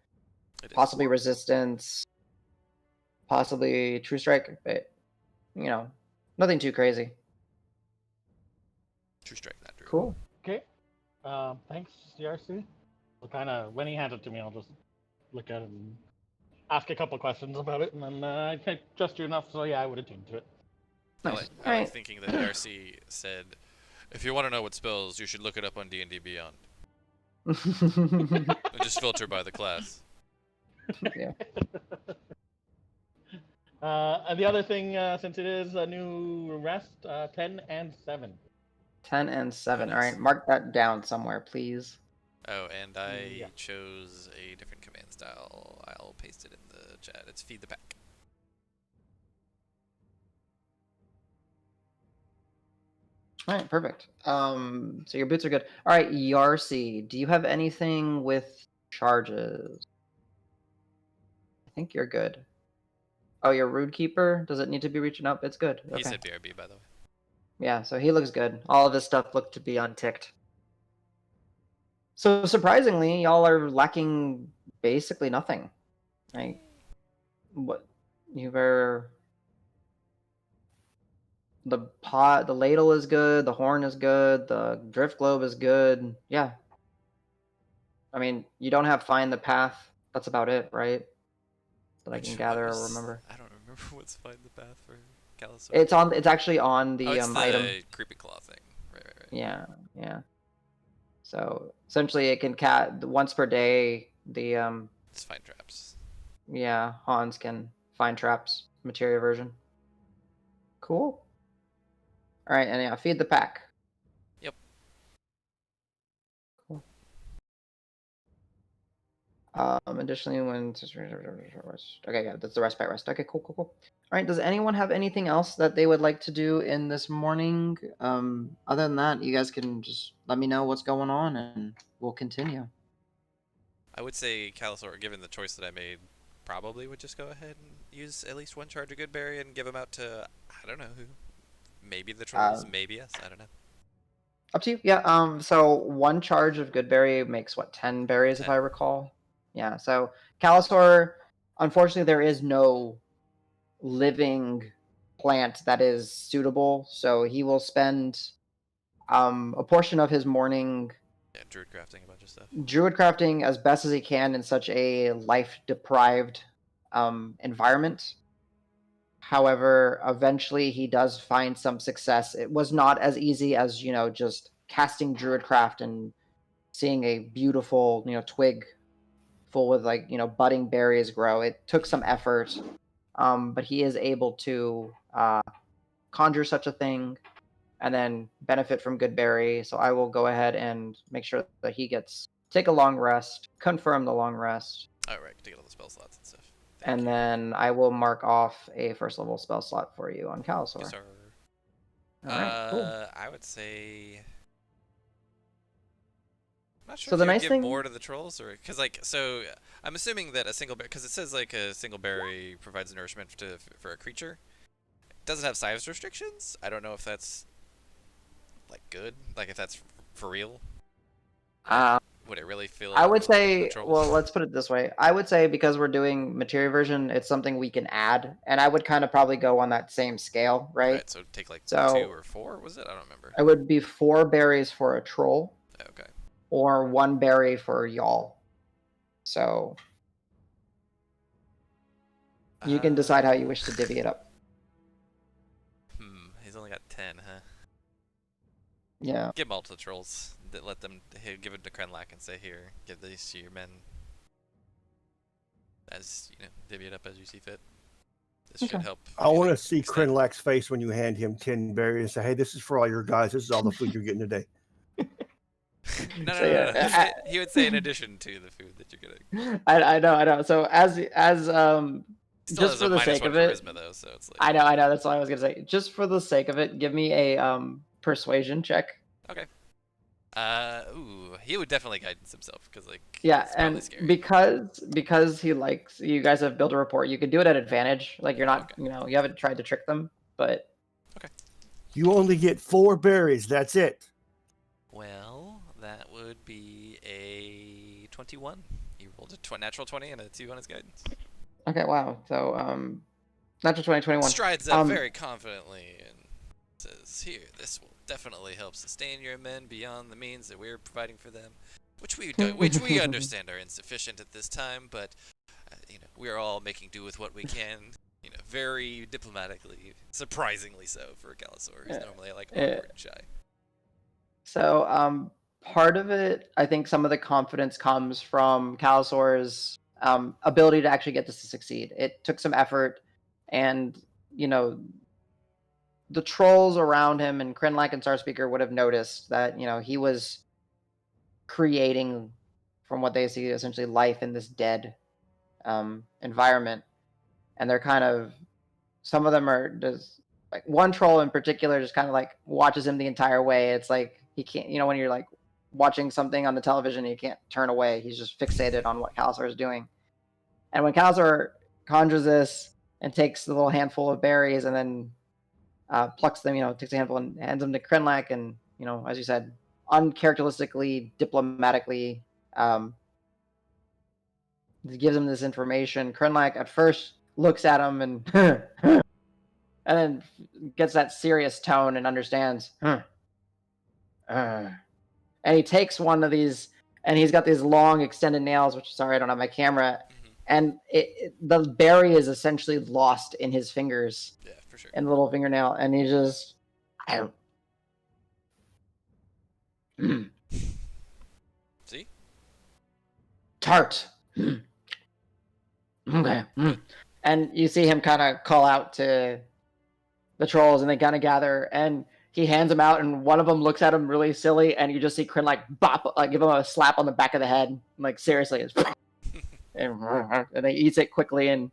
It is. possibly resistance, possibly true strike. But nothing too crazy. True strike, not true. Cool. Okay. Thanks, CRC. I'll kind of, when he hands it to me, I'll just look at it and ask a couple questions about it, and then I trust you enough, so yeah, I would attune to it. Nice. I like thinking that RC said, if you want to know what spells, you should look it up on D&D Beyond. And just filter by the class. Yeah. And the other thing, since it is a new rest, 10 and 7. 10 and 7. Nice. All right, mark that down somewhere, please. Oh, and I chose a different command style. I'll paste it in the chat. It's feed the pack. All right, perfect. So your boots are good. All right, Yarcy, do you have anything with charges? I think you're good. Oh, your Rude Keeper? Does it need to be reaching up? It's good. He Okay. said BRB, by the way. Yeah, so he looks good. All of his stuff looked to be unticked. So surprisingly, y'all are lacking basically nothing. Like, what you were. The pot, the ladle is good. The horn is good. The drift globe is good. Yeah. I mean, you don't have find the path. That's about it, right? That I can gather or remember. I don't remember what's find the path for Calisaur. It's on. It's actually on the it's the item. creepy claw thing. Right. Yeah. So essentially, it can once per day. The It's find traps. Yeah, Hans can find traps. Materia version. Cool. All right, and yeah, feed the pack. Yep. Cool. Additionally, when okay, yeah, that's the respite rest. Okay, cool. All right, does anyone have anything else that they would like to do in this morning? Other than that, you guys can just let me know what's going on, and we'll continue. I would say Calisaur, given the choice that I made, probably would just go ahead and use at least one charge of Goodberry and give them out to, I don't know who. Maybe the trolls, maybe us, I don't know. Up to you. Yeah, so one charge of Goodberry makes, 10 berries, 10. if I recall? Yeah, so Calisaur, unfortunately, there is no living plant that is suitable, so he will spend a portion of his morning druid crafting a bunch of stuff. Druid crafting as best as he can in such a life-deprived environment. However, eventually he does find some success. It was not as easy as, just casting Druidcraft and seeing a beautiful, twig full with budding berries grow. It took some effort, but he is able to conjure such a thing and then benefit from Goodberry. So I will go ahead and make sure that he take a long rest, confirm the long rest. Oh, right, to get all the spell slots and stuff. And then I will mark off a first level spell slot for you on Calisaur. Yes, sir. All right, cool. I would say. I'm not sure So if the you would nice give thing, more to the trolls, or because I'm assuming that a single berry, because it says a single berry provides nourishment for a creature. It doesn't have size restrictions. I don't know if that's good, if that's for real. Would it really feel? I would say, well, let's put it this way. I would say because we're doing materia version, it's something we can add, and I would kind of probably go on that same scale, right? Right, so take 2 or 4, was it? I don't remember. It would be 4 berries for a troll. Okay. Or 1 berry for y'all. So you can decide how you wish to divvy it up. He's only got 10, huh? Yeah. Give them all to the trolls. Let them give it to Krenlac and say, here, give these to your men. As, divvy it up as you see fit. This should help. I want to see Krenlac's face when you hand him 10 berries and say, hey, this is for all your guys. This is all the food you're getting today. No. He would say in addition to the food that you're getting. I know. So as just for the sake of it, charisma, though, so it's I know. That's all I was gonna say. Just for the sake of it, give me a persuasion check. Okay. He would definitely guidance himself because and scary. because he likes you guys have built a rapport. You can do it at advantage. You're not, you haven't tried to trick them, but okay. You only get 4 berries. That's it. Well, that would be a 21. He rolled a natural 20 and a 2 on his guidance. Okay, wow. So Natural 2021. strides up very confidently and says, "Here, this will definitely help sustain your men beyond the means that we're providing for them, which we understand are insufficient at this time, but we are all making do with what we can." Very diplomatically, surprisingly so for Galasaur, who's normally like awkward and shy. So, part of it, I think some of the confidence comes from Calisaur's ability to actually get this to succeed. It took some effort, and the trolls around him and Krenlac and Starspeaker would have noticed that he was creating, from what they see, essentially life in this dead environment, and they're kind of, some of them are just like, one troll in particular just kind of like watches him the entire way. It's like he can't, when you're like watching something on the television, you can't turn away. He's just fixated on what Calisaur is doing. And when Calisaur conjures this and takes the little handful of berries and then plucks them, takes a handful and hands them to Krenlac, and as you said, uncharacteristically, diplomatically, gives him this information. Krenlac at first looks at him and and then gets that serious tone and understands. And he takes one of these, and he's got these long extended nails, which, sorry, I don't have my camera. And the berry is essentially lost in his fingers. Yeah, for sure. In the little fingernail, and he just, See? Tart. Okay. And you see him kind of call out to the trolls, and they kind of gather, and he hands them out, and one of them looks at him really silly, and you just see Kryn bop, give him a slap on the back of the head, seriously, and then he eats it quickly, and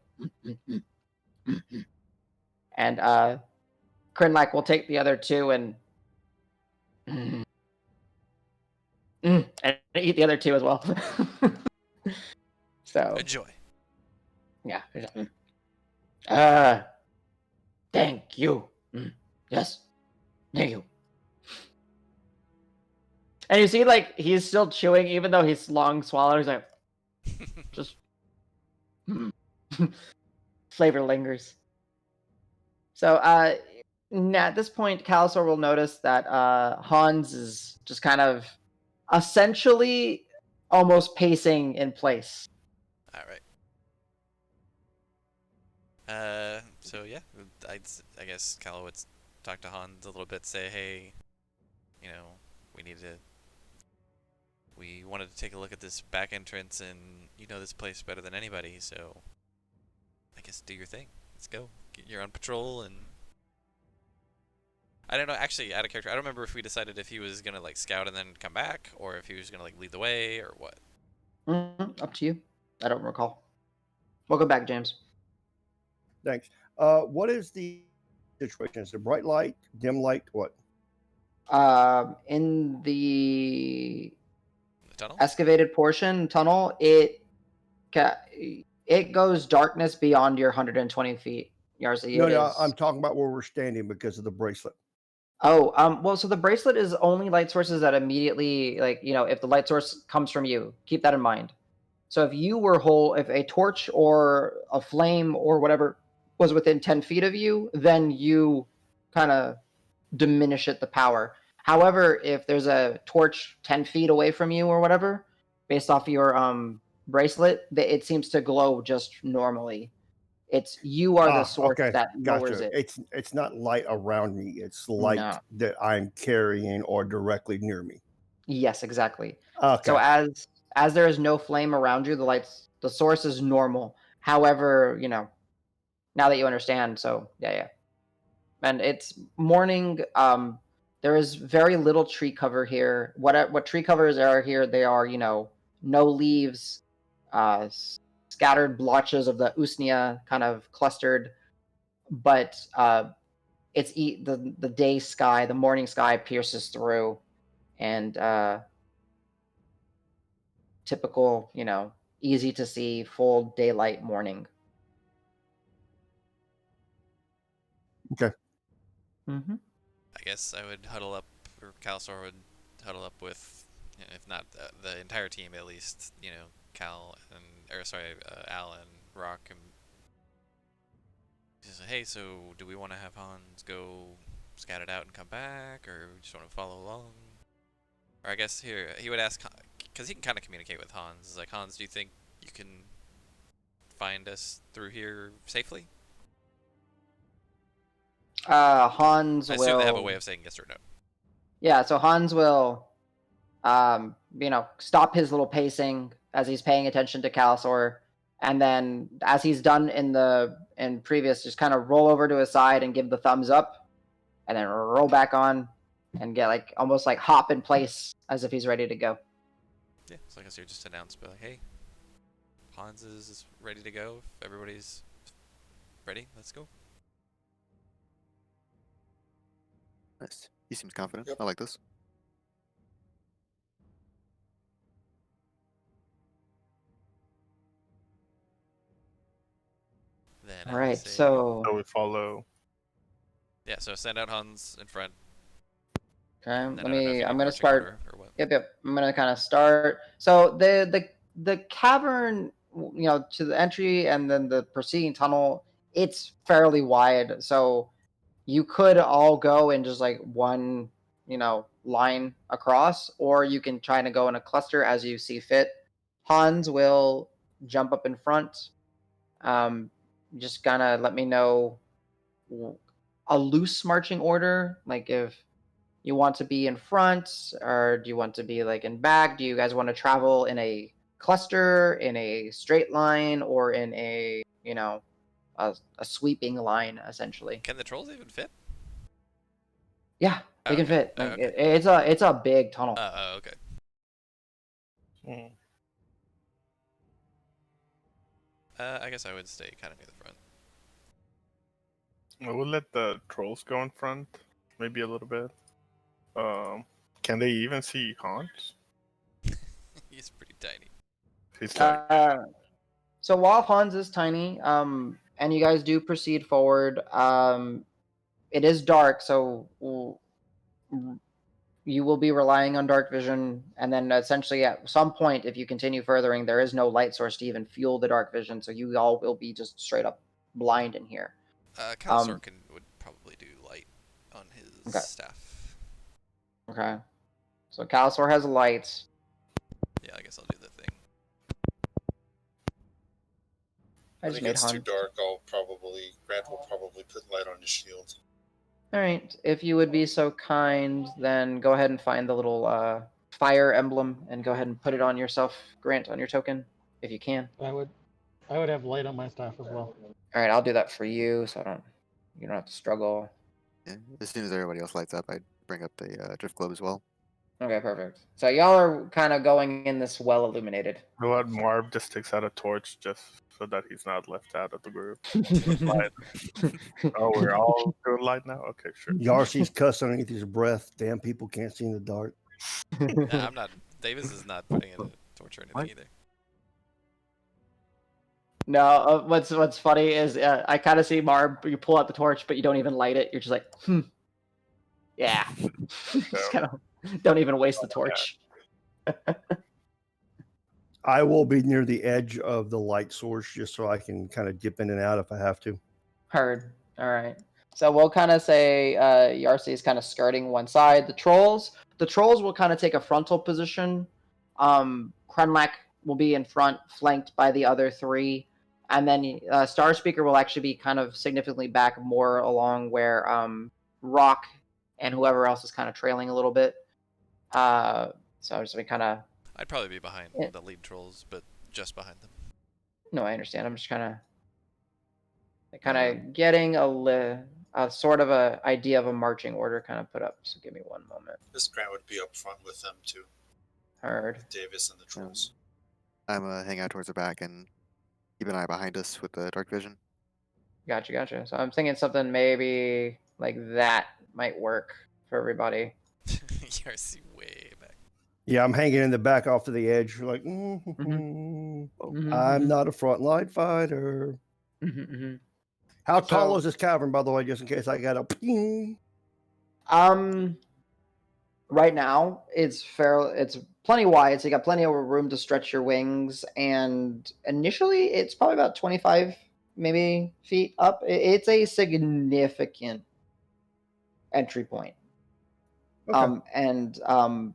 Krenlac will take the other two and eat the other two as well. So enjoy. Yeah. Thank you. Yes. Thank you. And you see, he's still chewing, even though he's long swallowed. He's like, just flavor lingers. So, at this point, Calisaur will notice that Hans is just kind of essentially almost pacing in place. All right. So yeah, I guess Cal would talk to Hans a little bit, say, hey, we wanted to take a look at this back entrance, and you know this place better than anybody, so I guess do your thing. Let's go. You're on patrol, and I don't know, actually, out of character, I don't remember if we decided if he was gonna scout and then come back, or if he was gonna lead the way, or what. Up to you. I don't recall. Welcome back, James. Thanks. What is the situation? Is it bright light, dim light, what? In the tunnel? Excavated tunnel, it goes darkness beyond your 120 feet. Yarzi, No, I'm talking about where we're standing because of the bracelet. Oh, well, so the bracelet is only light sources that immediately, if the light source comes from you, keep that in mind. So if you were if a torch or a flame or whatever was within 10 feet of you, then you kind of diminish the power. However, if there's a torch 10 feet away from you or whatever, based off your bracelet, it seems to glow just normally. It's you are the source that lowers it. It's not light around me. It's light that I'm carrying or directly near me. Yes, exactly. Okay. So as there is no flame around you, the source is normal. However, now that you understand, so yeah. And it's morning. There is very little tree cover here. What tree covers are here? They are, no leaves, scattered blotches of the usnea kind of clustered, but it's the day sky, the morning sky pierces through, and typical, easy to see, full daylight morning. Okay. Mm-hmm. I guess I would huddle up, or Calisaur would huddle up with, if not the entire team, at least, Al and Rock, and He says, hey, so do we want to have Hans go scout it out and come back, or we just want to follow along? Or I guess here, he would ask, because he can kind of communicate with Hans. He's like, Hans, do you think you can find us through here safely? Hans I will. assume they have a way of saying yes or no. Yeah, so Hans will, stop his little pacing as he's paying attention to Calasor, and then as he's done in previous, just kind of roll over to his side and give the thumbs up, and then roll back on, and get like almost like hop in place as if he's ready to go. Yeah, so I guess you just announce, but like, hey, Hans is ready to go. If everybody's ready, let's go. Nice. He seems confident. Yep. I like this. Then All I right, say, so So we follow. yeah, so send out Hans in front. okay, And I don't know if you need I'm gonna marching start. order or what. Yep. I'm gonna kind of start. So the cavern, to the entry and then the preceding tunnel, it's fairly wide. So you could all go in just like one, line across, or you can try to go in a cluster as you see fit. Hans will jump up in front. Just gonna let me know a loose marching order, like if you want to be in front, or do you want to be like in back? Do you guys want to travel in a cluster, in a straight line, or in a a sweeping line, essentially? Can the trolls even fit? Yeah, they can Okay. fit. Oh, Like, okay. it's a big tunnel. Okay. Mm. I guess I would stay kind of near the front. We'll let the trolls go in front, maybe a little bit. Can they even see Hans? He's pretty tiny. He's like, So while Hans is tiny, and you guys do proceed forward, it is dark, so you will be relying on dark vision, and then essentially at some point, if you continue furthering, there is no light source to even fuel the dark vision, so you all will be just straight up blind in here. Calasor would probably do light on his Okay. staff. Okay. So Calasor has lights. Yeah, I guess I'll do the thing. I When just it made gets too Hans. dark, Grant will probably put light on his shield. All right. If you would be so kind, then go ahead and find the little fire emblem and go ahead and put it on yourself, Grant, on your token, if you can. I would have light on my staff as well. All right, I'll do that for you, so you don't have to struggle. Yeah. As soon as everybody else lights up, I'd bring up the drift globe as well. Okay, perfect. So y'all are kind of going in this well illuminated. you know what? Marv just takes out a torch just so that he's not left out of the group. Light. Oh, we're all doing light now? Okay, sure. Yarcy's cuss underneath his breath. Damn people can't see in the dark. Nah, I'm not. Davis is not putting in a torch or anything either. No, what's funny is I kind of see Marb. You pull out the torch, but you don't even light it. You're just like, yeah. Just kind of don't even waste the torch. I will be near the edge of the light source just so I can kind of dip in and out if I have to. Heard. All right. So we'll kind of say Yarcy is kind of skirting one side. The trolls will kind of take a frontal position. Krenlak will be in front, flanked by the other three. And then Star Speaker will actually be kind of significantly back, more along where Rock and whoever else is kind of trailing a little bit. So just be kind of... I'd probably be behind the lead trolls, but just behind them. No, I understand. I'm just kind of getting a sort of a idea of a marching order kind of put up. So give me one moment. This Grant would be up front with them too. Heard. Davis and the trolls. I'm hang out towards the back and keep an eye behind us with the dark vision. Gotcha. So I'm thinking something maybe like that might work for everybody. Yarcy way back. Yeah, I'm hanging in the back off to the edge. Like, I'm not a frontline fighter. How tall is this cavern, by the way, just in case I got a ping? Right now it's plenty wide, so you got plenty of room to stretch your wings, and initially it's probably about 25 maybe feet up. It's a significant entry point. Okay.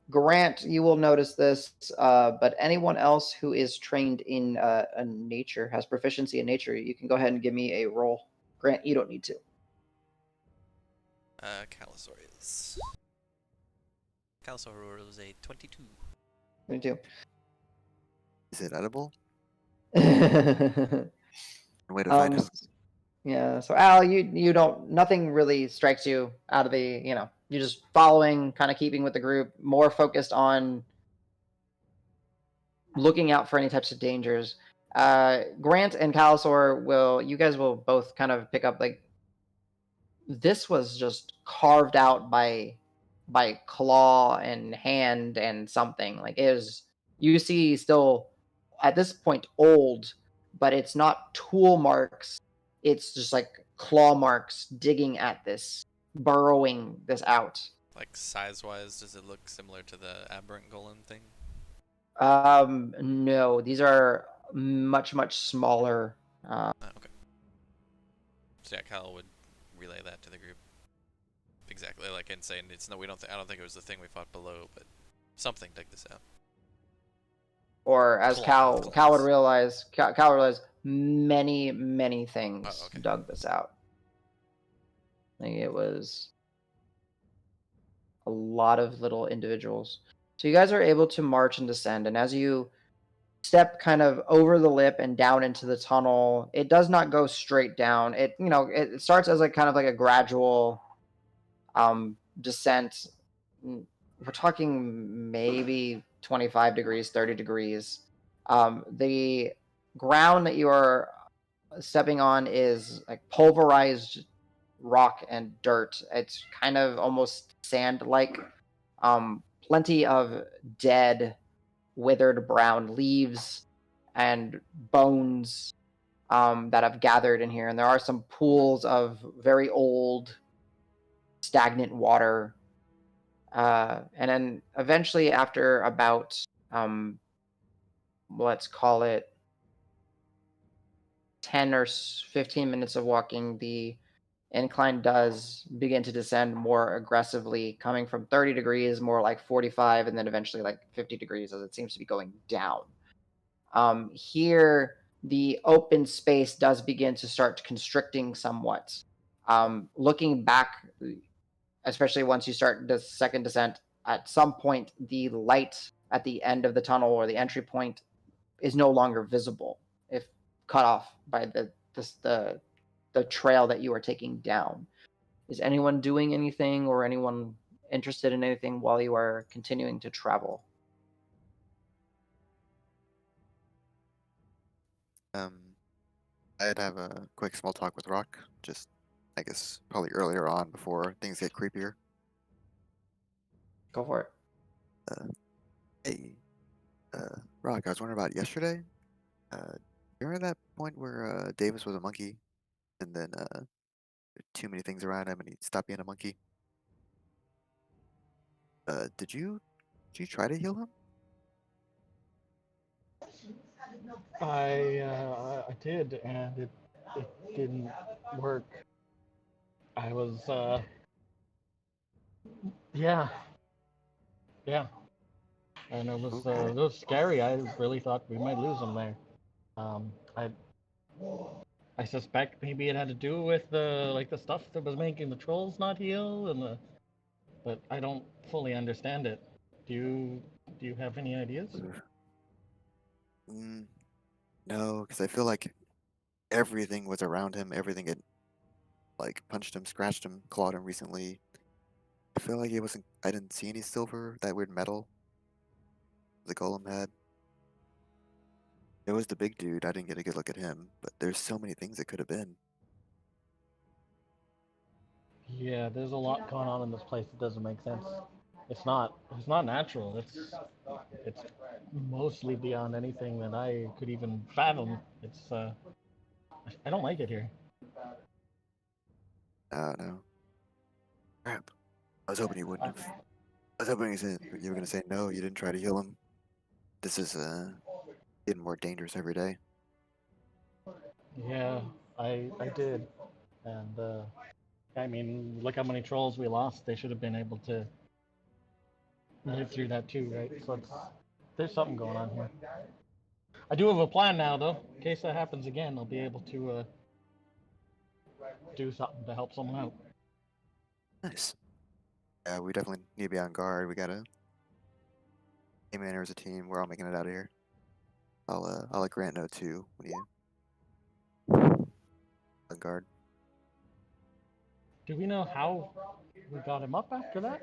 Grant, you will notice this, but anyone else who is trained in a nature, has proficiency in nature, you can go ahead and give me a roll. Grant, you don't need to. Calosaurus. Calosaur rolls a 22. 22. Is it edible? um, Way to find out. yeah. So Al, you don't. Nothing really strikes you out of the. You're just following, kind of keeping with the group, more focused on looking out for any types of dangers. Grant and Calisaur you guys will both kind of pick up like this was just carved out by claw and hand and something. Like it is, you see still at this point old, but it's not tool marks. It's just like claw marks digging at this, burrowing this out. Like size-wise, does it look similar to the aberrant golem thing? No, these are much smaller. Okay. So yeah, Cal would relay that to the group. Exactly, like in saying it's no, I don't think it was the thing we fought below, but something dug this out. Or as Cal would realize, many things dug this out. I think it was a lot of little individuals. So you guys are able to march and descend, and as you step kind of over the lip and down into the tunnel, it does not go straight down. It starts as kind of like a gradual descent. We're talking maybe 25 degrees, 30 degrees. The ground that you are stepping on is like pulverized rock and dirt. It's kind of almost sand-like. Plenty of dead, withered brown leaves and bones that have gathered in here. And there are some pools of very old, stagnant water. And then eventually, after about, let's call it 10 or 15 minutes of walking, the incline does begin to descend more aggressively, coming from 30 degrees, more like 45, and then eventually like 50 degrees as it seems to be going down. Here, the open space does begin to start constricting somewhat. Looking back, especially once you start the second descent, at some point, the light at the end of the tunnel or the entry point is no longer visible if cut off by the trail that you are taking down. Is anyone doing anything or anyone interested in anything while you are continuing to travel? I'd have a quick small talk with Rock, just, I guess, probably earlier on before things get creepier. Go for it. Hey, Rock, I was wondering about yesterday. You remember that point where Davis was a monkey, and then there were too many things around him, and he stopped being a monkey? Did you try to heal him? I did, and it didn't work. I was yeah, and it was scary. I really thought we might lose him there. I suspect maybe it had to do with the stuff that was making the trolls not heal, but I don't fully understand it. Do you have any ideas? No, because I feel like everything was around him. Everything had punched him, scratched him, clawed him recently. I feel like it wasn't. I didn't see any silver, that weird metal the golem had. It was the big dude. I didn't get a good look at him, but there's so many things it could have been. Yeah, there's a lot going on in this place that doesn't make sense. It's not natural. It's mostly beyond anything that I could even fathom. I don't like it here. No. Crap. I was hoping you wouldn't have. I was hoping you were gonna say no. You didn't try to heal him. This is getting more dangerous every day. Yeah, I did, and I mean, look how many trolls we lost. They should have been able to live through that too, right? So there's something going on here. I do have a plan now, though. In case that happens again, I'll be able to do something to help someone out. Nice. Yeah, we definitely need to be on guard. We gotta aim in as a team. We're all making it out of here. I'll let Grant know too when you on guard. Do we know how we got him up after that?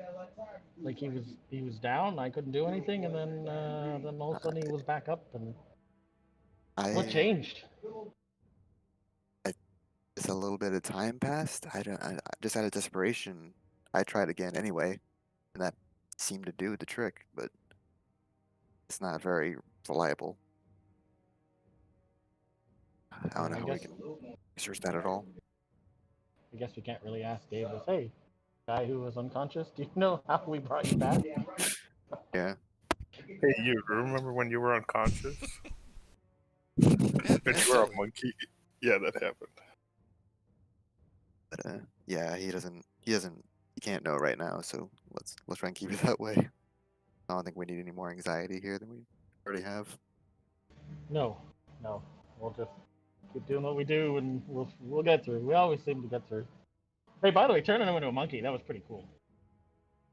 Like he was down. I couldn't do anything, and then all of a sudden he was back up. And what I changed? Just a little bit of time passed. I just out of desperation, I tried again anyway, and that seemed to do the trick, but it's not very reliable. I don't know how we can research that at all. I guess we can't really ask Davis. Hey, guy who was unconscious, do you know how we brought you back? Yeah. Hey, you remember when you were unconscious? Yeah, When you were a totally. monkey? Yeah, that happened. But yeah, he can't know right now, so let's try and keep it that way. I don't think we need any more anxiety here than we already have. No. We'll just keep doing what we do, and we'll get through. We always seem to get through. Hey, by the way, turning him into a monkey, that was pretty cool.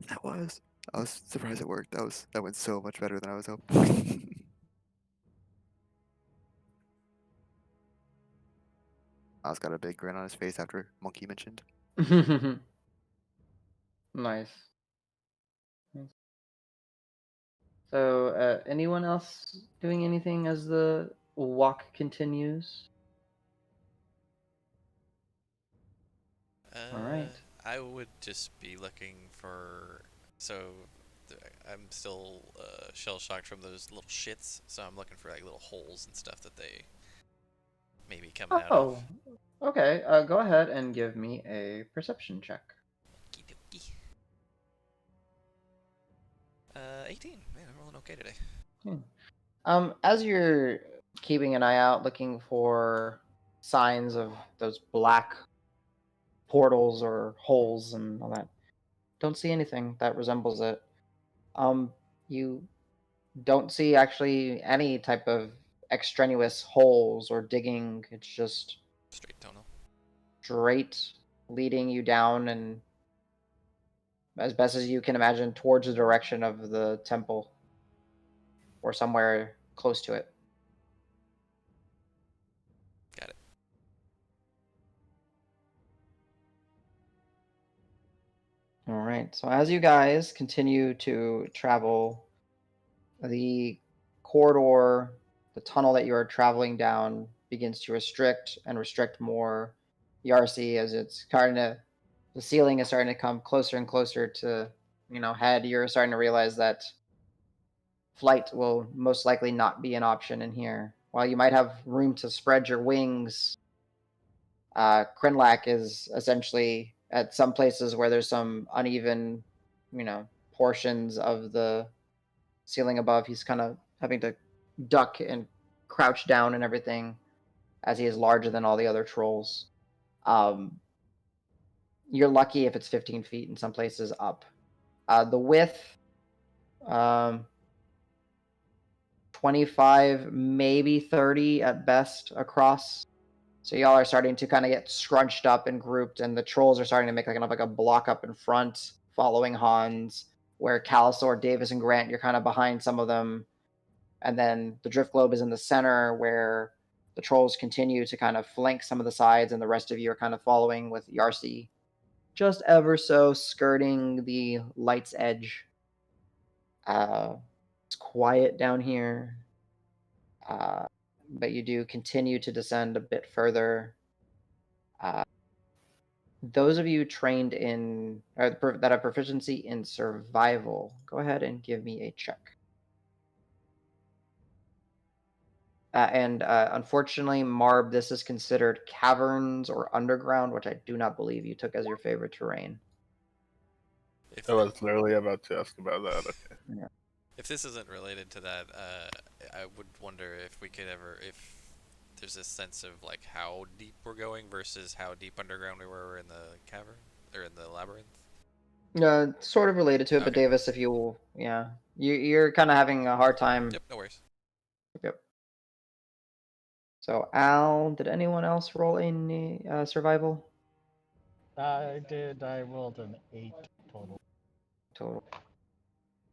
That was. I was surprised it worked. That went so much better than I was hoping. Miles got a big grin on his face after Monkey mentioned. Nice. So, anyone else doing anything as the walk continues? All right. I would just be looking for. So, I'm still shell shocked from those little shits. So I'm looking for like little holes and stuff that they may be coming out Oh, of. okay. Go ahead and give me a perception check. Okie dokie. 18. Man, I'm rolling okay today. As you're keeping an eye out, looking for signs of those black portals or holes and all that, don't see anything that resembles it. You don't see actually any type of extraneous holes or digging. It's just Straight tunnel. straight leading you down and as best as you can imagine towards the direction of the temple or somewhere close to it. Got it. All right. So as you guys continue to travel, the corridor, the tunnel that you are traveling down begins to restrict and restrict more. Yarsi, as it's starting to, the ceiling is starting to come closer and closer to, head. You're starting to realize that flight will most likely not be an option in here. While you might have room to spread your wings, Krinlak is essentially at some places where there's some uneven, portions of the ceiling above. He's kind of having to duck and crouch down and everything as he is larger than all the other trolls. You're lucky if it's 15 feet in some places up. The width, 25, maybe 30 at best across. So y'all are starting to kind of get scrunched up and grouped, and the trolls are starting to make like a block up in front, following Hans, where Calisor, Davis, and Grant, you're kind of behind some of them. And then the drift globe is in the center where the trolls continue to kind of flank some of the sides, and the rest of you are kind of following with Yarsi just ever so skirting the light's edge. It's quiet down here, but you do continue to descend a bit further. Those of you trained in that have proficiency in survival, go ahead and give me a check. And unfortunately, Marb, this is considered caverns or underground, which I do not believe you took as your favorite terrain. If I was literally about to ask about that. Okay. If this isn't related to that, I would wonder if we could ever, if there's this sense of like how deep we're going versus how deep underground we were in the cavern or in the labyrinth. Sort of related to it, but Okay. Davis, if you, you're kind of having a hard time. Yep, no worries. Yep. So Al, did anyone else roll any survival I did. I rolled an 8 total. total?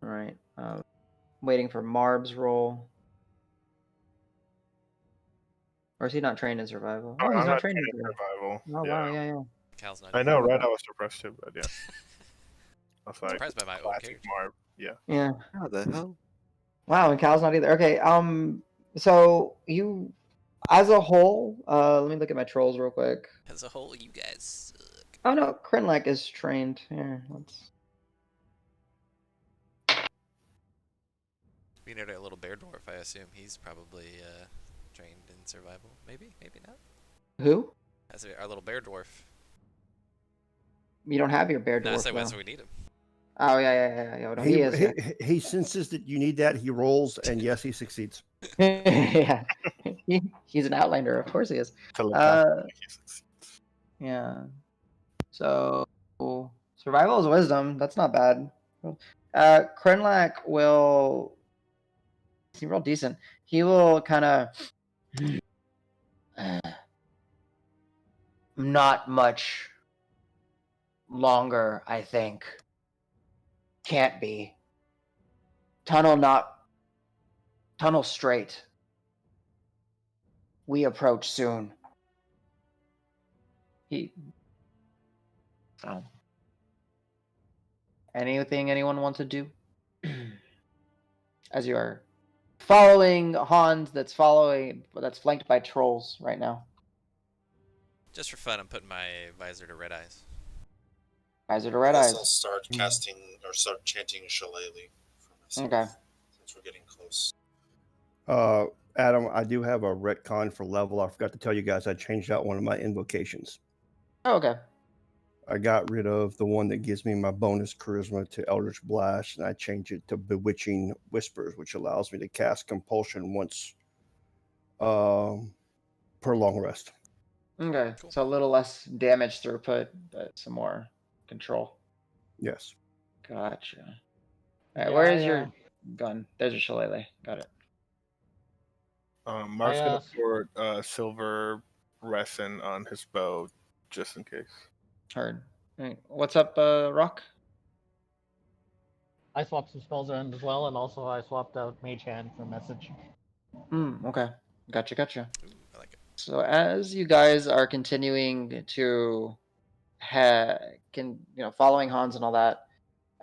All right. Waiting for Marb's roll. Or is he not trained in survival? Oh, he's I'm not not trained in trained in survival. survival. Oh, Yeah. wow, yeah. Cal's not. I know, right? I was surprised too, but yeah. I was like, Surprised by my own classic character. Marv. Yeah. Yeah. How the hell? Wow, and Cal's not either. Okay, so you, as a whole, let me look at my trolls real quick. As a whole, you guys suck. Oh no, Krenlek is trained. Here, let's. Being a little bear dwarf, I assume he's probably trained in survival. Maybe, maybe not. Who? As our little bear dwarf. You don't have your bear No, dwarf. so though. we need him. Oh yeah. No, he is. Yeah. He senses that you need that. He rolls, and yes, he succeeds. Yeah. He's an outlander, of course he is. Yeah. So survival is wisdom. That's not bad. Krenlak will. He rolled decent. He will kind of. Not much longer, I think. Can't be. Tunnel straight. We approach soon. So. Anything anyone wants to do? As you are following Hans that's flanked by trolls right now. Just for fun, I'm putting my visor to red eyes. Visor to red I'll eyes. start casting or start chanting Shillelagh for myself. Okay. Since we're getting close. Adam, I do have a retcon for level. I forgot to tell you guys I changed out one of my invocations. Oh, okay. I got rid of the one that gives me my bonus charisma to Eldritch Blast, and I changed it to Bewitching Whispers, which allows me to cast Compulsion once per long rest. Okay. Cool. So a little less damage throughput, but some more control. Yes. Gotcha. All right, Yeah, where is your gun? There's your shillelagh. Got it. Mark's gonna pour silver resin on his bow just in case. Heard. All right. What's up, Rock? I swapped some spells around as well, and also I swapped out Mage Hand for message. Okay. Gotcha. Ooh, I like it. So as you guys are continuing to following Hans and all that,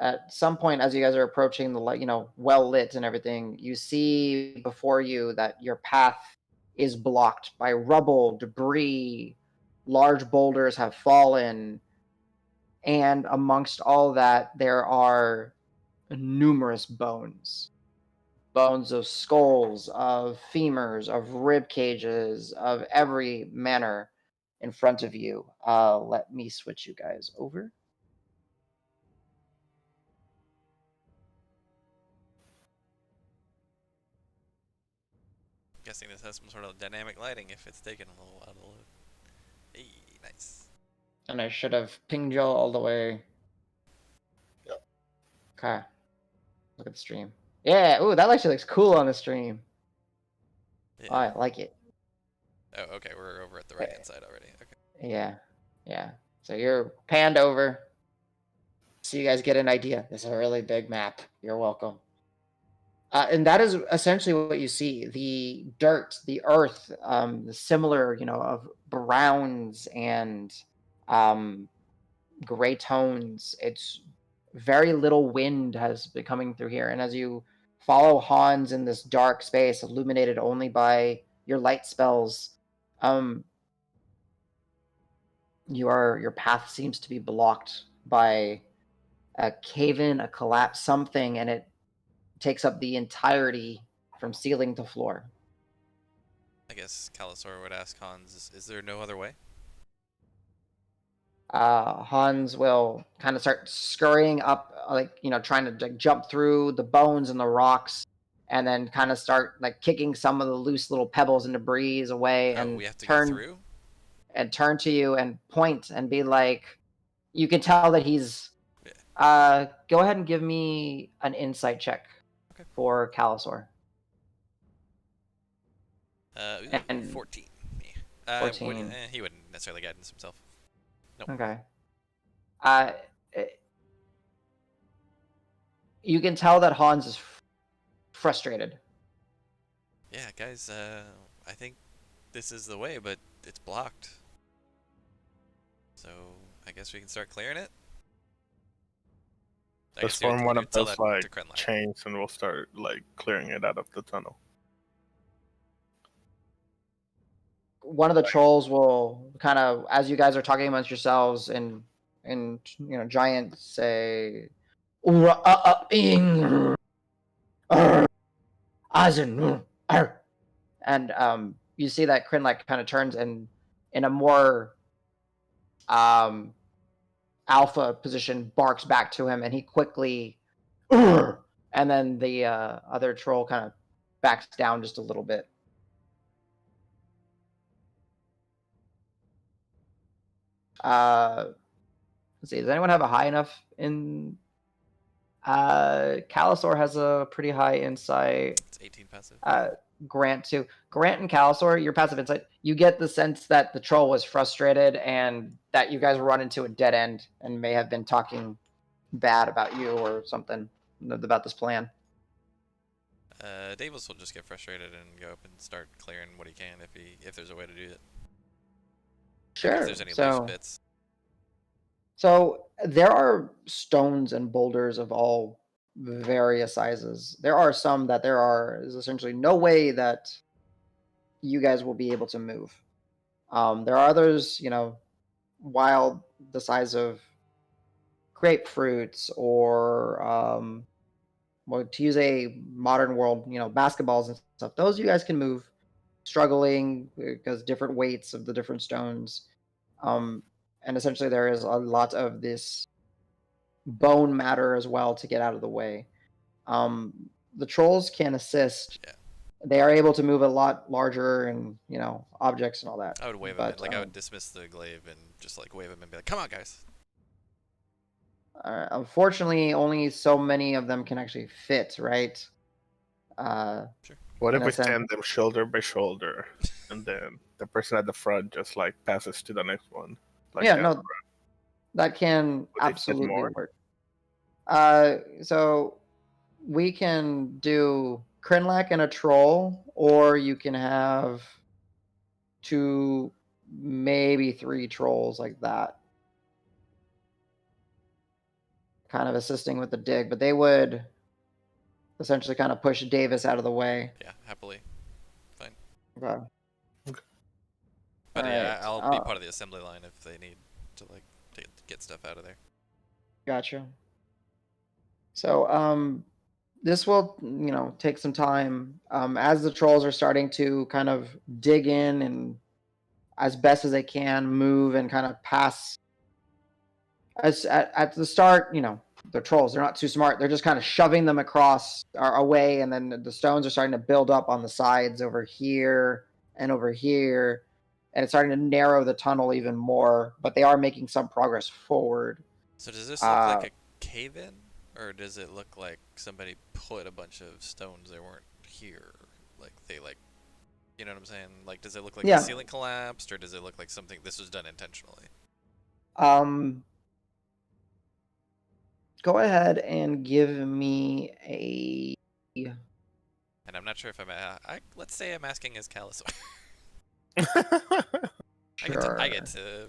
at some point as you guys are approaching the well lit and everything, you see before you that your path is blocked by rubble, debris, large boulders have fallen, and amongst all that there are numerous bones of skulls, of femurs, of rib cages, of every manner in front of you. Let me switch you guys over. Guessing this has some sort of dynamic lighting if it's taken a little while to load. Hey, nice. And I should have pinged y'all all the way. Yep. Okay. Look at the stream. Yeah, ooh, that actually looks cool on the stream. Yeah. Oh, I like it. Oh, okay, we're over at the right hand side already. Okay. Yeah. So you're panned over. So you guys get an idea. This is a really big map. You're welcome. And that is essentially what you see. The dirt, the earth, the similar, of browns and gray tones. It's very little wind has been coming through here. And as you follow Hans in this dark space, illuminated only by your light spells, your path seems to be blocked by a cave-in, a collapse, something, and it takes up the entirety from ceiling to floor. I guess Kalasor would ask Hans, is there no other way? Hans will kind of start scurrying up, trying to jump through the bones and the rocks, and then kind of start like kicking some of the loose little pebbles and debris away, Oh, and we have to go through? turn to you and point and be like, you can tell that he's. Go ahead and give me an insight check for Calisor. And 14. 14. He wouldn't necessarily guidance himself. Nope. Okay. You can tell that Hans is frustrated. Yeah, guys, I think this is the way, but it's blocked. So I guess we can start clearing it. Let's form one of those like chains, and we'll start like clearing it out of the tunnel. One of the trolls will kind of, as you guys are talking amongst yourselves, in giant, say, and you see that Krinlek kind of turns and in a more alpha position barks back to him, and he quickly, and then the other troll kind of backs down just a little bit. Let's see, does anyone have a high enough in Calisor has a pretty high insight. It's 18 passive. Grant too. Grant and Calisor, your passive insight, you get the sense that the troll was frustrated and that you guys run into a dead end and may have been talking bad about you or something about this plan. Davis will just get frustrated and go up and start clearing what he can if there's a way to do it. Sure. If there's any loose bits. So there are stones and boulders of all various sizes. There are some that is essentially no way that you guys will be able to move. There are others, wild, the size of grapefruits, or to use a modern world, basketballs and stuff. Those you guys can move, struggling because different weights of the different stones. And essentially there is a lot of this bone matter as well to get out of the way. The trolls can assist. Yeah. They are able to move a lot larger and, objects and all that. I would wave him in. I would dismiss the glaive and just wave him and be like, come on, guys. Unfortunately, only so many of them can actually fit, right? Sure. What if we stand them shoulder by shoulder, and then the person at the front just passes to the next one? That can absolutely work. So we can do Krinlak and a troll, or you can have 2, maybe 3 trolls like that, kind of assisting with the dig, but they would essentially kind of push Davis out of the way. Yeah, happily. Fine. Okay. But yeah, I'll be part of the assembly line if they need to get stuff out of there. Gotcha. So this will take some time as the trolls are starting to kind of dig in and as best as they can move and kind of pass. As at the start, the trolls, they're not too smart. They're just kind of shoving them across or away, and then the stones are starting to build up on the sides over here and over here. And it's starting to narrow the tunnel even more, but they are making some progress forward. So does this look like a cave-in, or does it look like somebody put a bunch of stones that weren't here? You know what I'm saying? Does it look like the ceiling collapsed, or does it look like something this was done intentionally? Go ahead and give me a. And I'm not sure if let's say I'm asking as Calisor. Sure. I get to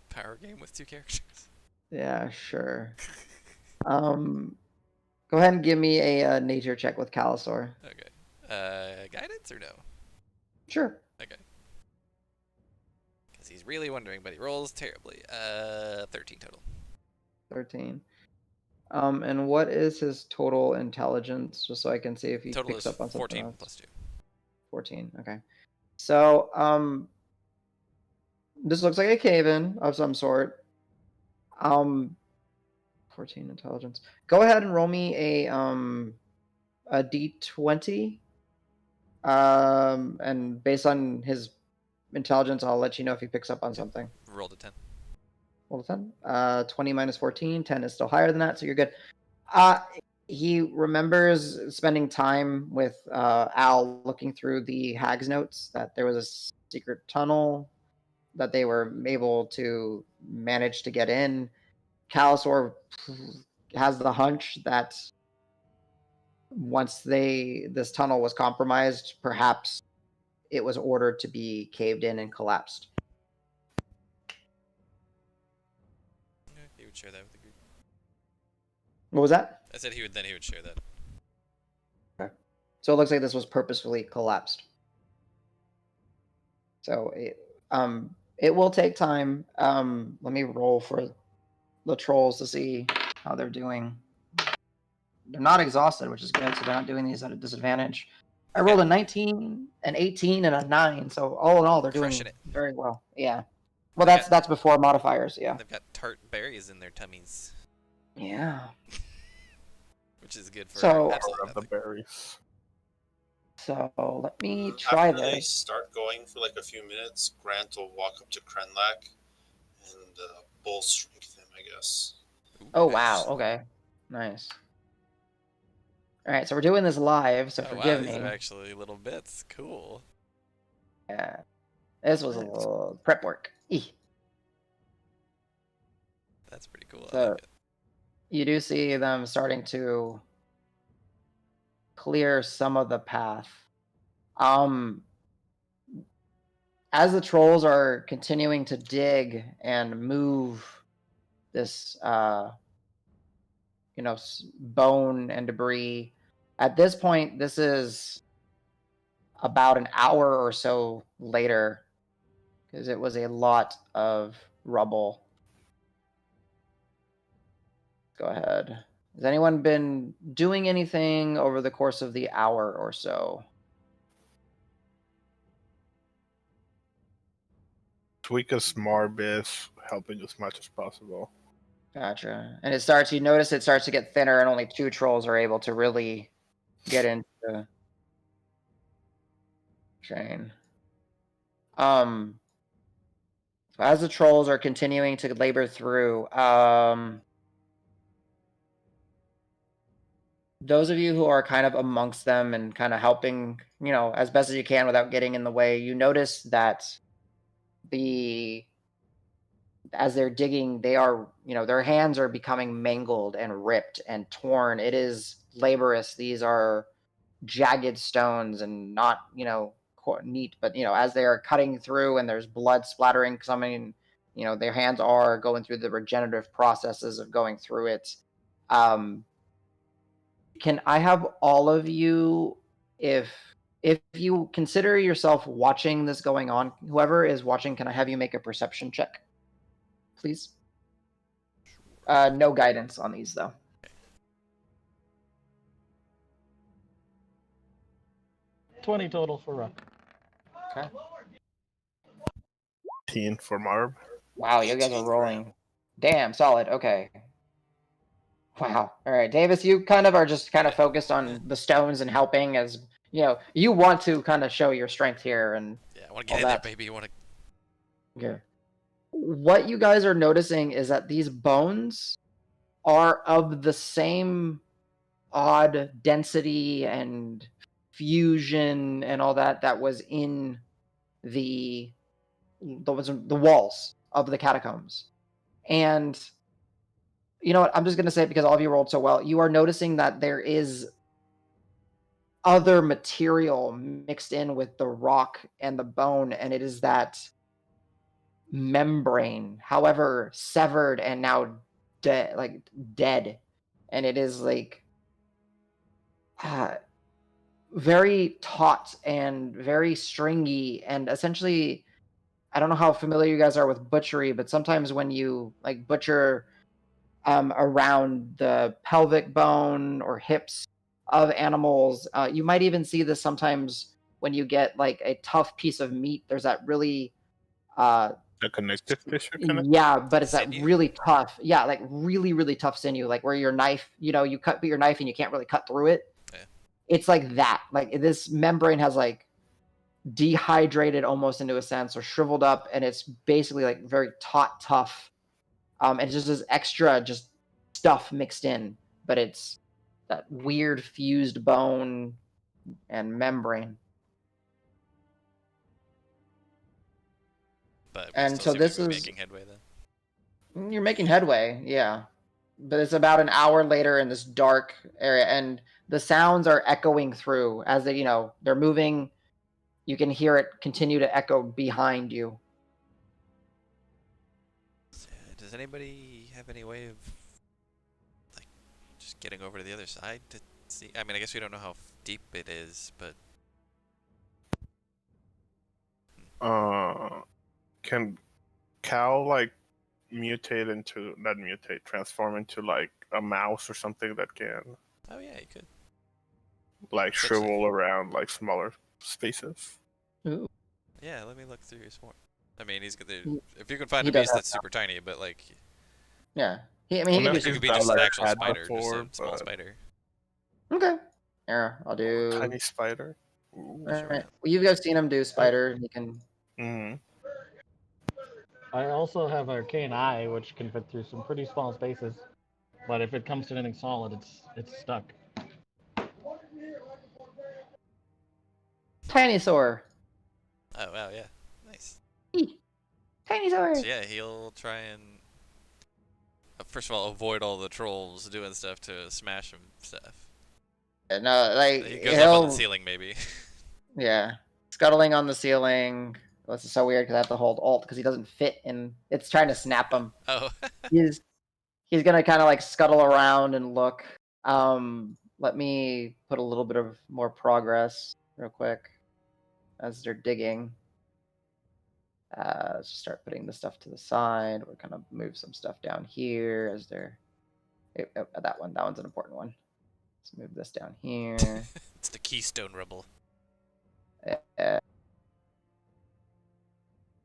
power game with 2 characters. Yeah, sure. Go ahead and give me a nature check with Calisor. Okay. Guidance or no? Sure. Okay. Because he's really wondering, but he rolls terribly. 13 total. 13. And what is his total intelligence, just so I can see if he picks up on something 14 else? plus 2. 14, okay. So, this looks like a cave-in of some sort. 14 intelligence. Go ahead and roll me a a d20. And based on his intelligence, I'll let you know if he picks up on something. Rolled a 10. Roll a 10. 20 minus 14. 10 is still higher than that, so you're good. He remembers spending time with Al looking through the Hag's notes that there was a secret tunnel that they were able to manage to get in. Calusor has the hunch that once this tunnel was compromised, perhaps it was ordered to be caved in and collapsed. Yeah, he would share that with the group. What was that? I said he would share that. Okay. So it looks like this was purposefully collapsed. So it will take time. Let me roll for the trolls to see how they're doing. They're not exhausted, which is good, so they're not doing these at a disadvantage. I rolled a 19, an 18, and a 9, so all in all, they're doing Crushing it. very well. Yeah. Well, that's before modifiers, yeah. They've got tart berries in their tummies, Yeah. which is good for So- absolutely Of the nothing. berries. So let me try After they this. start going for like a few minutes, Grant will walk up to Krenlak and bull strength him, I guess. Ooh, Oh, nice. wow. Okay. Nice. All right, so we're doing this live, so Oh, wow, forgive these me. are actually little bits. Cool. Yeah. This was a little prep work. Eeh. That's pretty cool. I So- like it. You do see them starting to clear some of the path. As the trolls are continuing to dig and move this bone and debris, at this point this is about an hour or so later, because it was a lot of rubble. Go ahead. Has anyone been doing anything over the course of the hour or so? Tweakus Marb is helping as much as possible. Gotcha. And you notice it starts to get thinner, and only 2 trolls are able to really get into the chain. As the trolls are continuing to labor through, those of you who are kind of amongst them and kind of helping, as best as you can without getting in the way, you notice that as they're digging, they are, their hands are becoming mangled and ripped and torn. It is laborious. These are jagged stones and not, neat, but, as they are cutting through and there's blood splattering, something, their hands are going through the regenerative processes of going through it. Can I have all of you, if you consider yourself watching this going on, whoever is watching, can I have you make a perception check, please? No guidance on these, though. $20 total for Ruck. Okay. 18 for Marb. Wow, you guys are rolling. Damn, solid. Okay. Wow. All right, Davis, you kind of are just kind of focused on the stones and helping, as you want to kind of show your strength here, and Yeah, I want to all get in there, that. baby. You want to. Okay. What you guys are noticing is that these bones are of the same odd density and fusion and all that was in the walls of the catacombs. And you know what? I'm just going to say it because all of you rolled so well. You are noticing that there is other material mixed in with the rock and the bone, and it is that membrane, however severed and now dead, and it is like very taut and very stringy, and essentially, I don't know how familiar you guys are with butchery, but sometimes when you butcher around the pelvic bone or hips of animals, you might even see this sometimes when you get a tough piece of meat. There's that really The connective tissue kind of. yeah, but it's that Sinew. really tough, really, really tough sinew, where your knife, you cut with your knife and you can't really cut through it. Yeah. it's like that. Like this membrane has like dehydrated almost into a sense, or shriveled up, and it's basically like very taut, tough. And just this extra just stuff mixed in, but it's that weird fused bone and membrane. But we And still so seem this to be is making headway then. you're making headway, yeah. But it's about an hour later in this dark area, and the sounds are echoing through as they, they're moving. You can hear it continue to echo behind you. Does anybody have any way of like just getting over to the other side to see? I mean, I guess we don't know how deep it is, but Can Cal like transform into like a mouse or something that can oh yeah, you could. like Essentially. shrivel around like smaller spaces? Ooh. Yeah, let me look through his form. I mean, he's if you can find He a does beast have that's super tiny, but like Yeah. He can Unless do it he's could be done, just like, an actual had spider, before, just a small but- spider. Okay. Yeah, I'll do. Tiny spider. Ooh. All right. Well, you guys seen him do spider. He can. Mm-hmm. I also have Arcane Eye, which can fit through some pretty small spaces. But if it comes to anything solid, it's stuck. Tinosaur. Oh wow, yeah, nice. Tinosaur. So yeah, he'll try and first of all avoid all the trolls doing stuff to smash him stuff. No, like He goes up on the ceiling maybe. Yeah, scuttling on the ceiling. This is so weird because I have to hold Alt because he doesn't fit in. It's trying to snap him. Oh. He's gonna kind of like scuttle around and look. Let me put a little bit of more progress real quick as they're digging. Let's just start putting the stuff to the side. We're gonna move some stuff down here as they're. That one's an important one. Let's move this down here. It's the keystone rubble.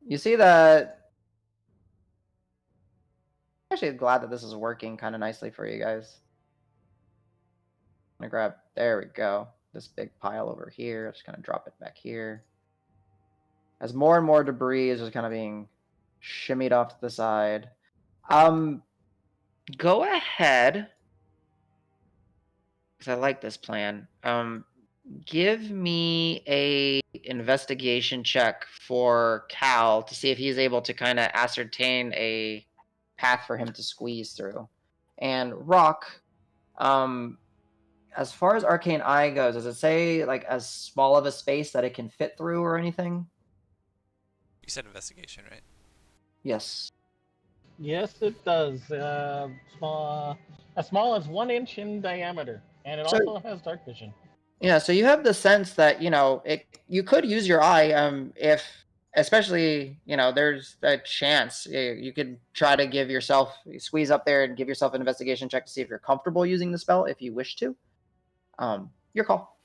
You see that? I'm actually glad that this is working kind of nicely for you guys. I'm gonna grab. There we go. This big pile over here. Just kind of drop it back here. As more and more debris is just kind of being shimmied off to the side. Go ahead. Because I like this plan. Give me a investigation check for Cal to see if he's able to kind of ascertain a path for him to squeeze through. And Rock, as far as Arcane Eye goes, does it say like as small of a space that it can fit through or anything? You said investigation, right? Yes. Yes, it does. Small, as small as 1 inch in diameter, and it So- also has dark vision. Yeah, so you have the sense that, you could use your eye, if, especially, there's a chance you could try to give yourself, squeeze up there and give yourself an investigation check to see if you're comfortable using the spell if you wish to. Your call.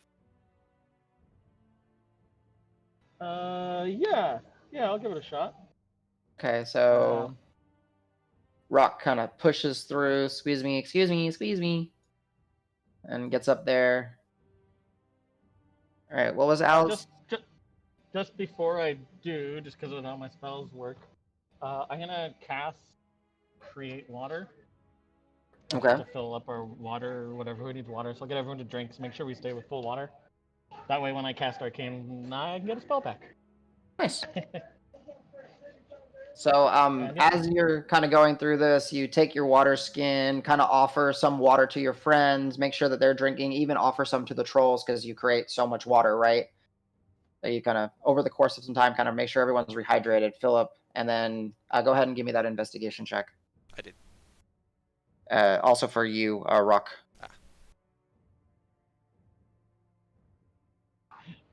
Yeah, I'll give it a shot. Okay, so Rock kind of pushes through, squeeze me, and gets up there. All right, what was Al's? Just before I do, just because of how my spells work, I'm gonna cast Create Water. Okay. To fill up our water, or whatever. Who needs water? So I'll get everyone to drink. So make sure we stay with full water. That way, when I cast Arcane, I can get a spell back. Nice. So, as you're kind of going through this, you take your water skin, kind of offer some water to your friends, make sure that they're drinking, even offer some to the trolls because you create so much water, right? That you kind of, over the course of some time, kind of make sure everyone's rehydrated, fill up, and then go ahead and give me that investigation check. I did. Also for you, Rock.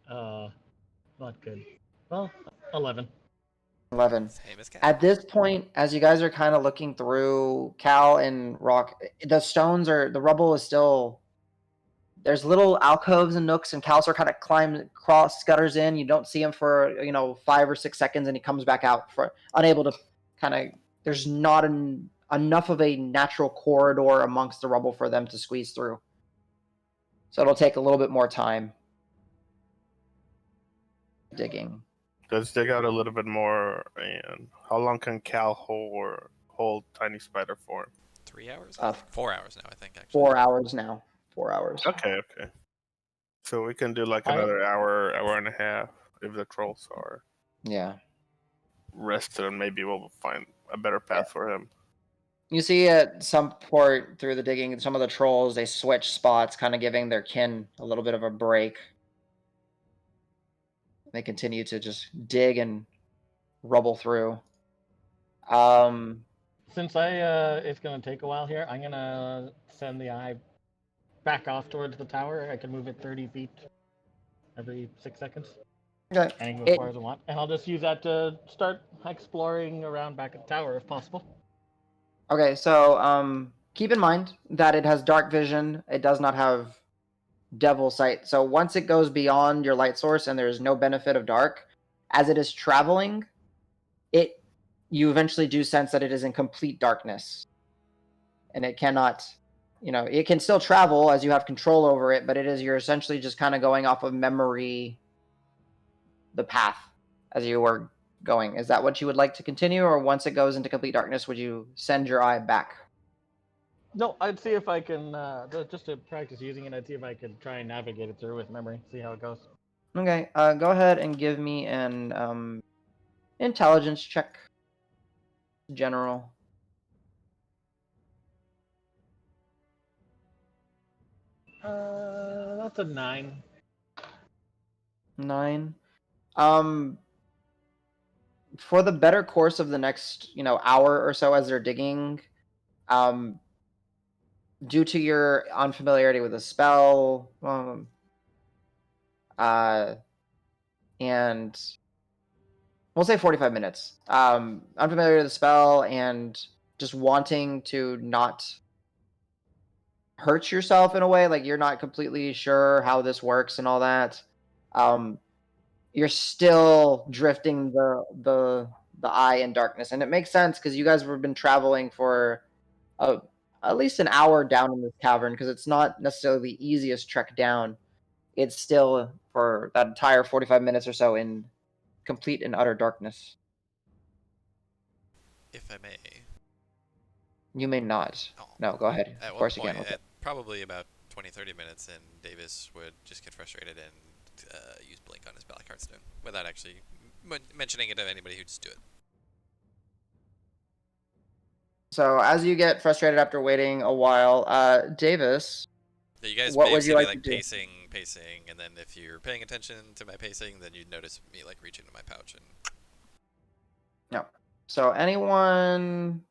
Not good. Well, 11. 11. Same as Cat. At this point, as you guys are kind of looking through, Cal and Rock, the rubble is still, there's little alcoves and nooks, and Cal sort of kind of scutters in. You don't see him for, 5 or 6 seconds, and he comes back out unable to kind of, there's not enough of a natural corridor amongst the rubble for them to squeeze through. So it'll take a little bit more time digging. Let's dig out a little bit more. And how long can Cal hold Tiny Spider for? 3 hours? Uh, 4 hours now, I think, actually. 4 hours now. 4 hours. Okay. So we can do like another hour and a half if the trolls are Yeah. rested, and maybe we'll find a better path for him. You see at some point through the digging, some of the trolls, they switch spots, kind of giving their kin a little bit of a break. They continue to just dig and rubble through. Since it's gonna take a while here, I'm gonna send the eye back off towards the tower. I can move it 30 feet every 6 seconds. Okay. And go as far as I want. And I'll just use that to start exploring around back at the tower if possible. Okay, so keep in mind that it has dark vision. It does not have devil sight. So once it goes beyond your light source and there's no benefit of dark, as it is traveling, you eventually do sense that it is in complete darkness. And it cannot, it can still travel as you have control over it, but you're essentially just kind of going off of memory, the path as you were going. Is that what you would like to continue, or once it goes into complete darkness, would you send your eye back? No, I'd see if I can, just to practice using it, I'd see if I could try and navigate it through with memory, see how it goes. Okay, go ahead and give me an intelligence check. General. That's a 9. 9. For the better course of the next, hour or so as they're digging, due to your unfamiliarity with the spell, and we'll say 45 minutes. Unfamiliar with the spell and just wanting to not hurt yourself in a way, like you're not completely sure how this works and all that. You're still drifting the eye in darkness, and it makes sense because you guys have been traveling for at least an hour down in this cavern, because it's not necessarily the easiest trek down. It's still for that entire 45 minutes or so in complete and utter darkness. If I may. You may not. Oh. No, go ahead. At Of one course point, you can. at probably about 20-30 minutes, and Davis would just get frustrated and use Blink on his Ballot Heartstone without actually mentioning it to anybody who'd just do it. So as you get frustrated after waiting a while, Davis, Yeah, you guys what may have would you seen like me like to do? pacing, and then if you're paying attention to my pacing, then you'd notice me like reach into my pouch and. No. So anyone?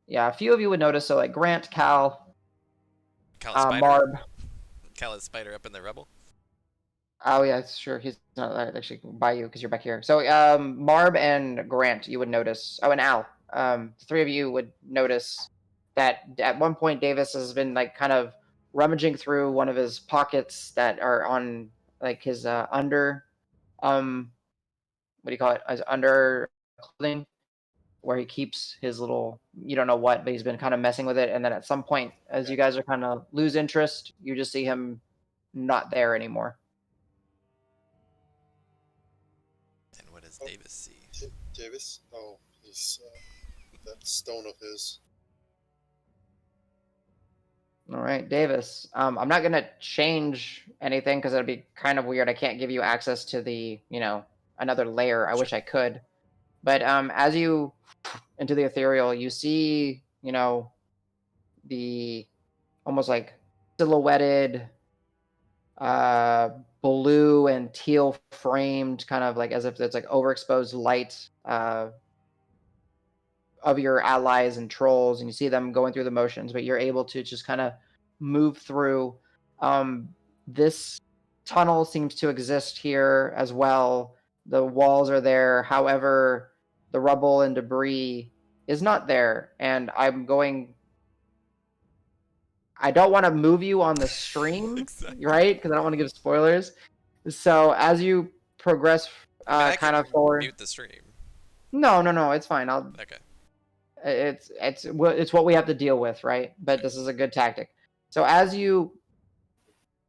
Yeah, a few of you would notice. So like Grant, Cal, Marb. Cal is Spider up in the rubble. Oh yeah, sure. He's not actually by you because you're back here. So Marb and Grant, you would notice. Oh, and Al. The three of you would notice that at one point Davis has been like kind of rummaging through one of his pockets that are on like his under what do you call it? His under clothing, where he keeps his little, you don't know what, but he's been kind of messing with it. And then at some point, as you guys are kind of lose interest, you just see him not there anymore. And what does Davis see? Davis? Oh, he's that stone of his. All right, Davis. I'm not gonna change anything because it'd be kind of weird. I can't give you access to the, another layer. I wish I could. But as you into the ethereal, you see, the almost like silhouetted, blue and teal framed, kind of like as if it's like overexposed light of your allies and trolls, and you see them going through the motions, but you're able to just kind of move through. This tunnel seems to exist here as well. The walls are there, however, the rubble and debris is not there. And I don't want to move you on the stream, Exactly. right? Because I don't want to give spoilers. So as you progress I kind can of forward. mute the stream. No, it's fine. Okay. It's what we have to deal with, right? But this is a good tactic. So as you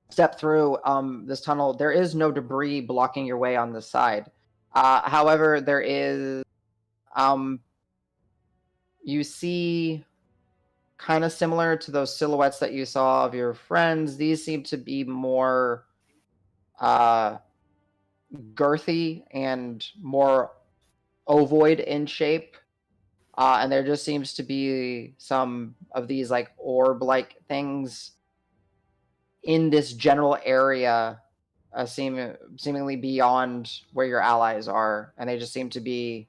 step through this tunnel, there is no debris blocking your way on this side. However, there is you see, kind of similar to those silhouettes that you saw of your friends, these seem to be more girthy and more ovoid in shape. And there just seems to be some of these like orb-like things in this general area, seemingly beyond where your allies are, and they just seem to be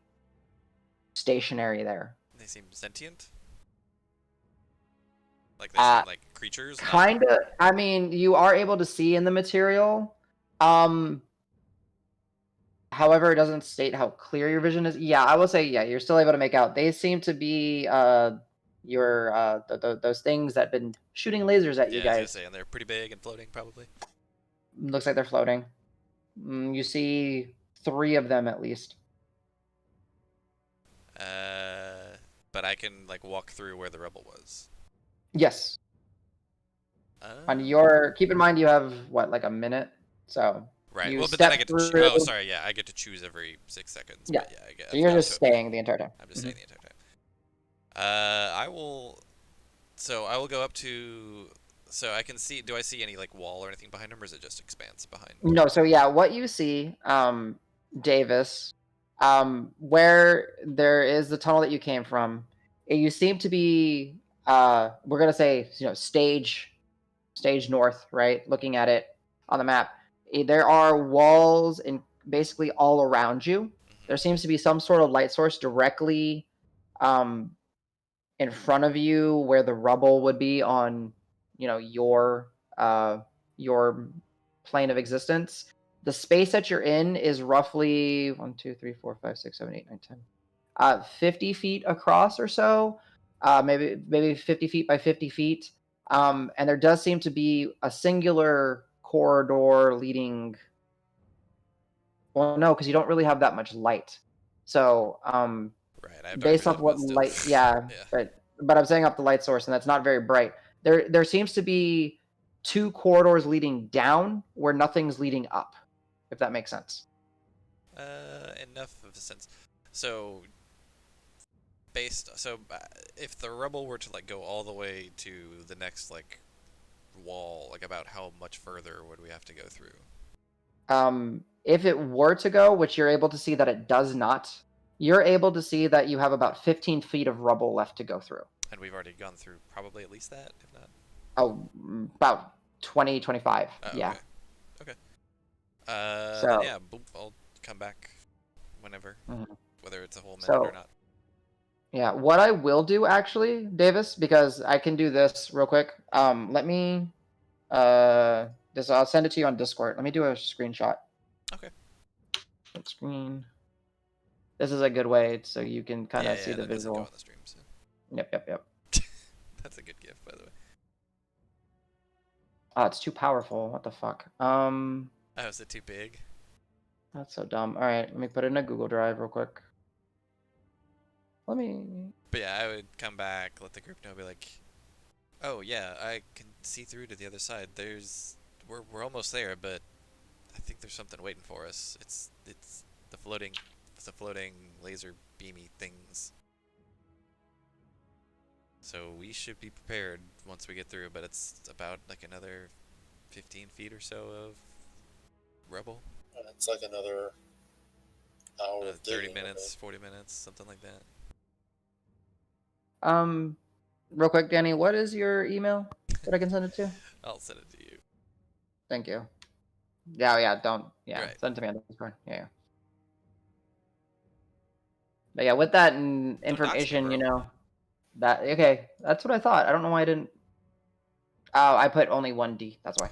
stationary there. They seem sentient. Like they seem like creatures. Kind of. I mean, you are able to see in the material. However, it doesn't state how clear your vision is. Yeah, I will say, yeah, you're still able to make out. They seem to be those things that have been shooting lasers at you Yeah, I was gonna guys. say, and they're pretty big and floating, probably. Looks like they're floating. You see 3 of them at least. But I can like walk through where the rebel was. Yes. On your, keep in mind you have what, like a minute, so right. you Well, but then I step get to. through. Oh, sorry. Yeah, I get to choose every 6 seconds. Yeah. But yeah, I guess. So you're just staying the entire time. I'm just staying the entire time. I will. So I will go up to. So I can see. Do I see any like wall or anything behind him, or is it just expanse behind? No. So yeah, what you see, Davis, where there is the tunnel that you came from, you seem to be. We're gonna say, stage north, right? Looking at it on the map, there are walls and basically all around you. There seems to be some sort of light source directly in front of you where the rubble would be on your plane of existence. The space that you're in is roughly 1, 2, 3, 4, 5, 6, 7, 8, 9, 10, 50 feet across or so, maybe 50 feet by 50 feet. And there does seem to be a singular corridor leading. Well, no, because you don't really have that much light. So, right, based off what light, yeah. But I'm saying off the light source, and that's not very bright. There seems to be 2 corridors leading down where nothing's leading up, if that makes sense. Enough of a sense. So, if the rebel were to like go all the way to the next like wall, like about how much further would we have to go through? If it were to go, which you're able to see that it does not, you're able to see that you have about 15 feet of rubble left to go through. And we've already gone through probably at least that, if not. Oh, about 20, 25. Yeah. Okay. So, yeah, boop, I'll come back whenever, whether it's a whole minute or not. Yeah, what I will do actually, Davis, because I can do this real quick. Let me I'll send it to you on Discord. Let me do a screenshot. Okay. Screen. This is a good way so you can kind of see the visual. Go on the stream, so. Yep. That's a good gift, by the way. Oh, it's too powerful. What the fuck? Oh, is it too big? That's so dumb. All right, let me put it in a Google Drive real quick. But yeah, I would come back, let the group know, be like, oh yeah, I can see through to the other side. We're almost there, but I think there's something waiting for us. It's the floating laser beamy things. So we should be prepared once we get through, but it's about like another 15 feet or so of rubble. It's like another hour of 30 minutes, 40 minutes, something like that. Real quick, Danny, what is your email that I can send it to? I'll send it to you. Thank you. Yeah, right. Send it to me on Discord. Yeah. But yeah, with that information, okay, that's what I thought. I don't know why I didn't. Oh, I put only 1D. That's why.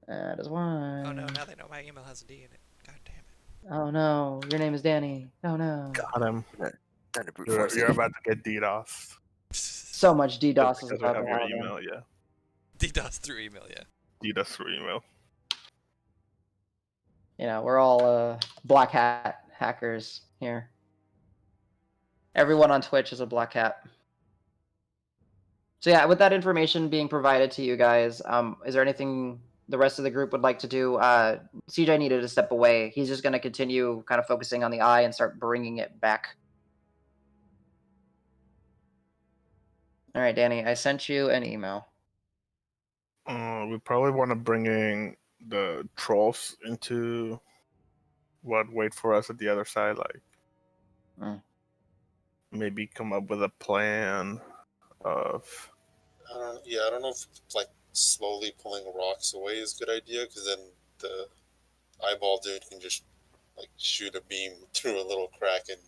That is why. Oh no, now they know my email has a D in it. God damn it. Oh no, your name is Danny. Oh no. Got him. Time to brute force You're it. about to get DDoS. So much DDoS is Because we about have to your happen. email, yeah. DDoS through email, yeah. DDoS through email. We're all black hat hackers here. Everyone on Twitch is a black hat. So yeah, with that information being provided to you guys, is there anything the rest of the group would like to do? CJ needed to step away. He's just going to continue kind of focusing on the eye and start bringing it back. All right, Danny, I sent you an email. We probably want to bring in the trolls into wait for us at the other side. Like, maybe come up with a plan of. I don't know if like slowly pulling rocks away is a good idea, because then the eyeball dude can just like shoot a beam through a little crack and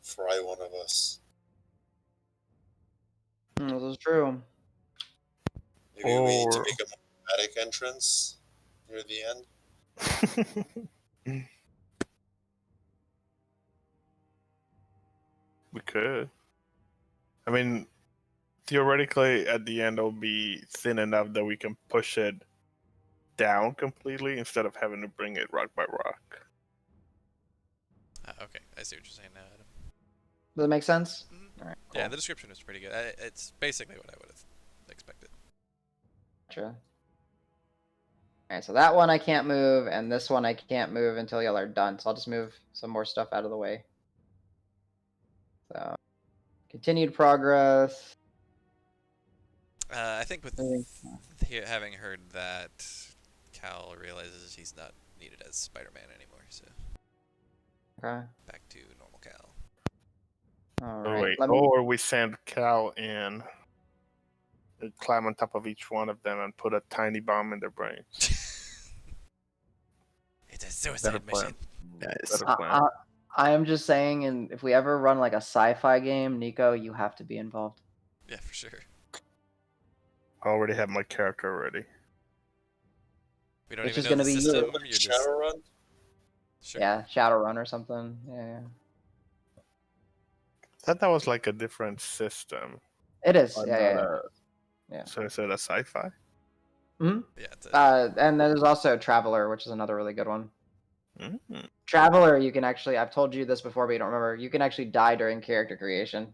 fry one of us. This is true. Maybe we need to make a dramatic entrance near the end. We could. I mean, theoretically, at the end, it'll be thin enough that we can push it down completely instead of having to bring it rock by rock. Okay, I see what you're saying now, Adam. Does that make sense? Mm-hmm. All right, cool. Yeah, the description is pretty good. It's basically what I would have expected. Gotcha. All right, so that one I can't move, and this one I can't move until y'all are done. So I'll just move some more stuff out of the way. So, continued progress. I think with having heard that, Cal realizes he's not needed as Spider-Man anymore, so Okay. back to normal Cal. All Oh, right. wait. Or we send Cal in, climb on top of each one of them, and put a tiny bomb in their brains. It's a suicide mission. Nice. I am just saying, and if we ever run like a sci-fi game, Nico, you have to be involved. Yeah, for sure. I already have my character ready. We don't Which even is know gonna the be system. you. You're just... Shadowrun? Sure. Yeah, Shadowrun or something. Yeah. I thought that was like a different system. It is. Or Yeah. not Yeah. So is it a sci-fi? Hmm. Yeah. And there's also Traveler, which is another really good one. Mm-hmm. Traveler, you can actually, I've told you this before, but you don't remember, you can actually die during character creation.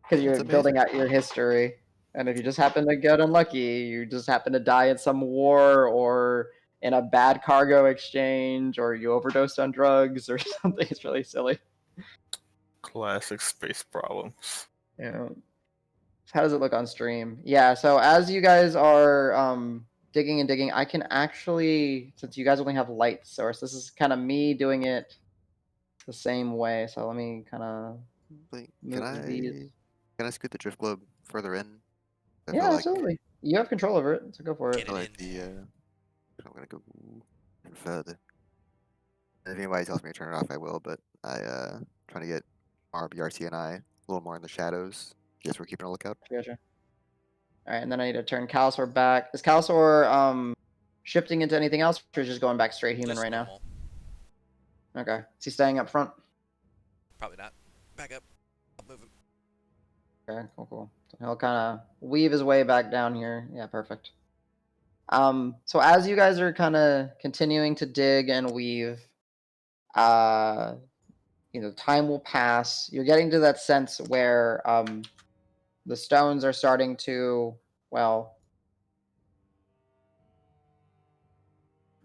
Because you're building out your history. And if you just happen to get unlucky, you just happen to die in some war or in a bad cargo exchange, or you overdosed on drugs or something. It's really silly. Classic space problems. Yeah. How does it look on stream? Yeah, so as you guys are digging and digging, I can actually, since you guys only have light source, this is kind of me doing it the same way. So let me kind of move these. Can I scoot the drift globe further in? Yeah, absolutely. You have control over it, so go for it. I'm gonna go further. And if anybody tells me to turn it off, I will. But trying to get RBRT and I a little more in the shadows. Yes, we're keeping a lookout. Gotcha. All right, and then I need to turn Calisaur back. Is Calisaur shifting into anything else, or just going back straight human Just right normal. now? Okay. Is he staying up front? Probably not. Back up. I'll move him. Okay, cool. So he'll kind of weave his way back down here. Yeah, perfect. So as you guys are kind of continuing to dig and weave, time will pass. You're getting to that sense where the stones are starting to,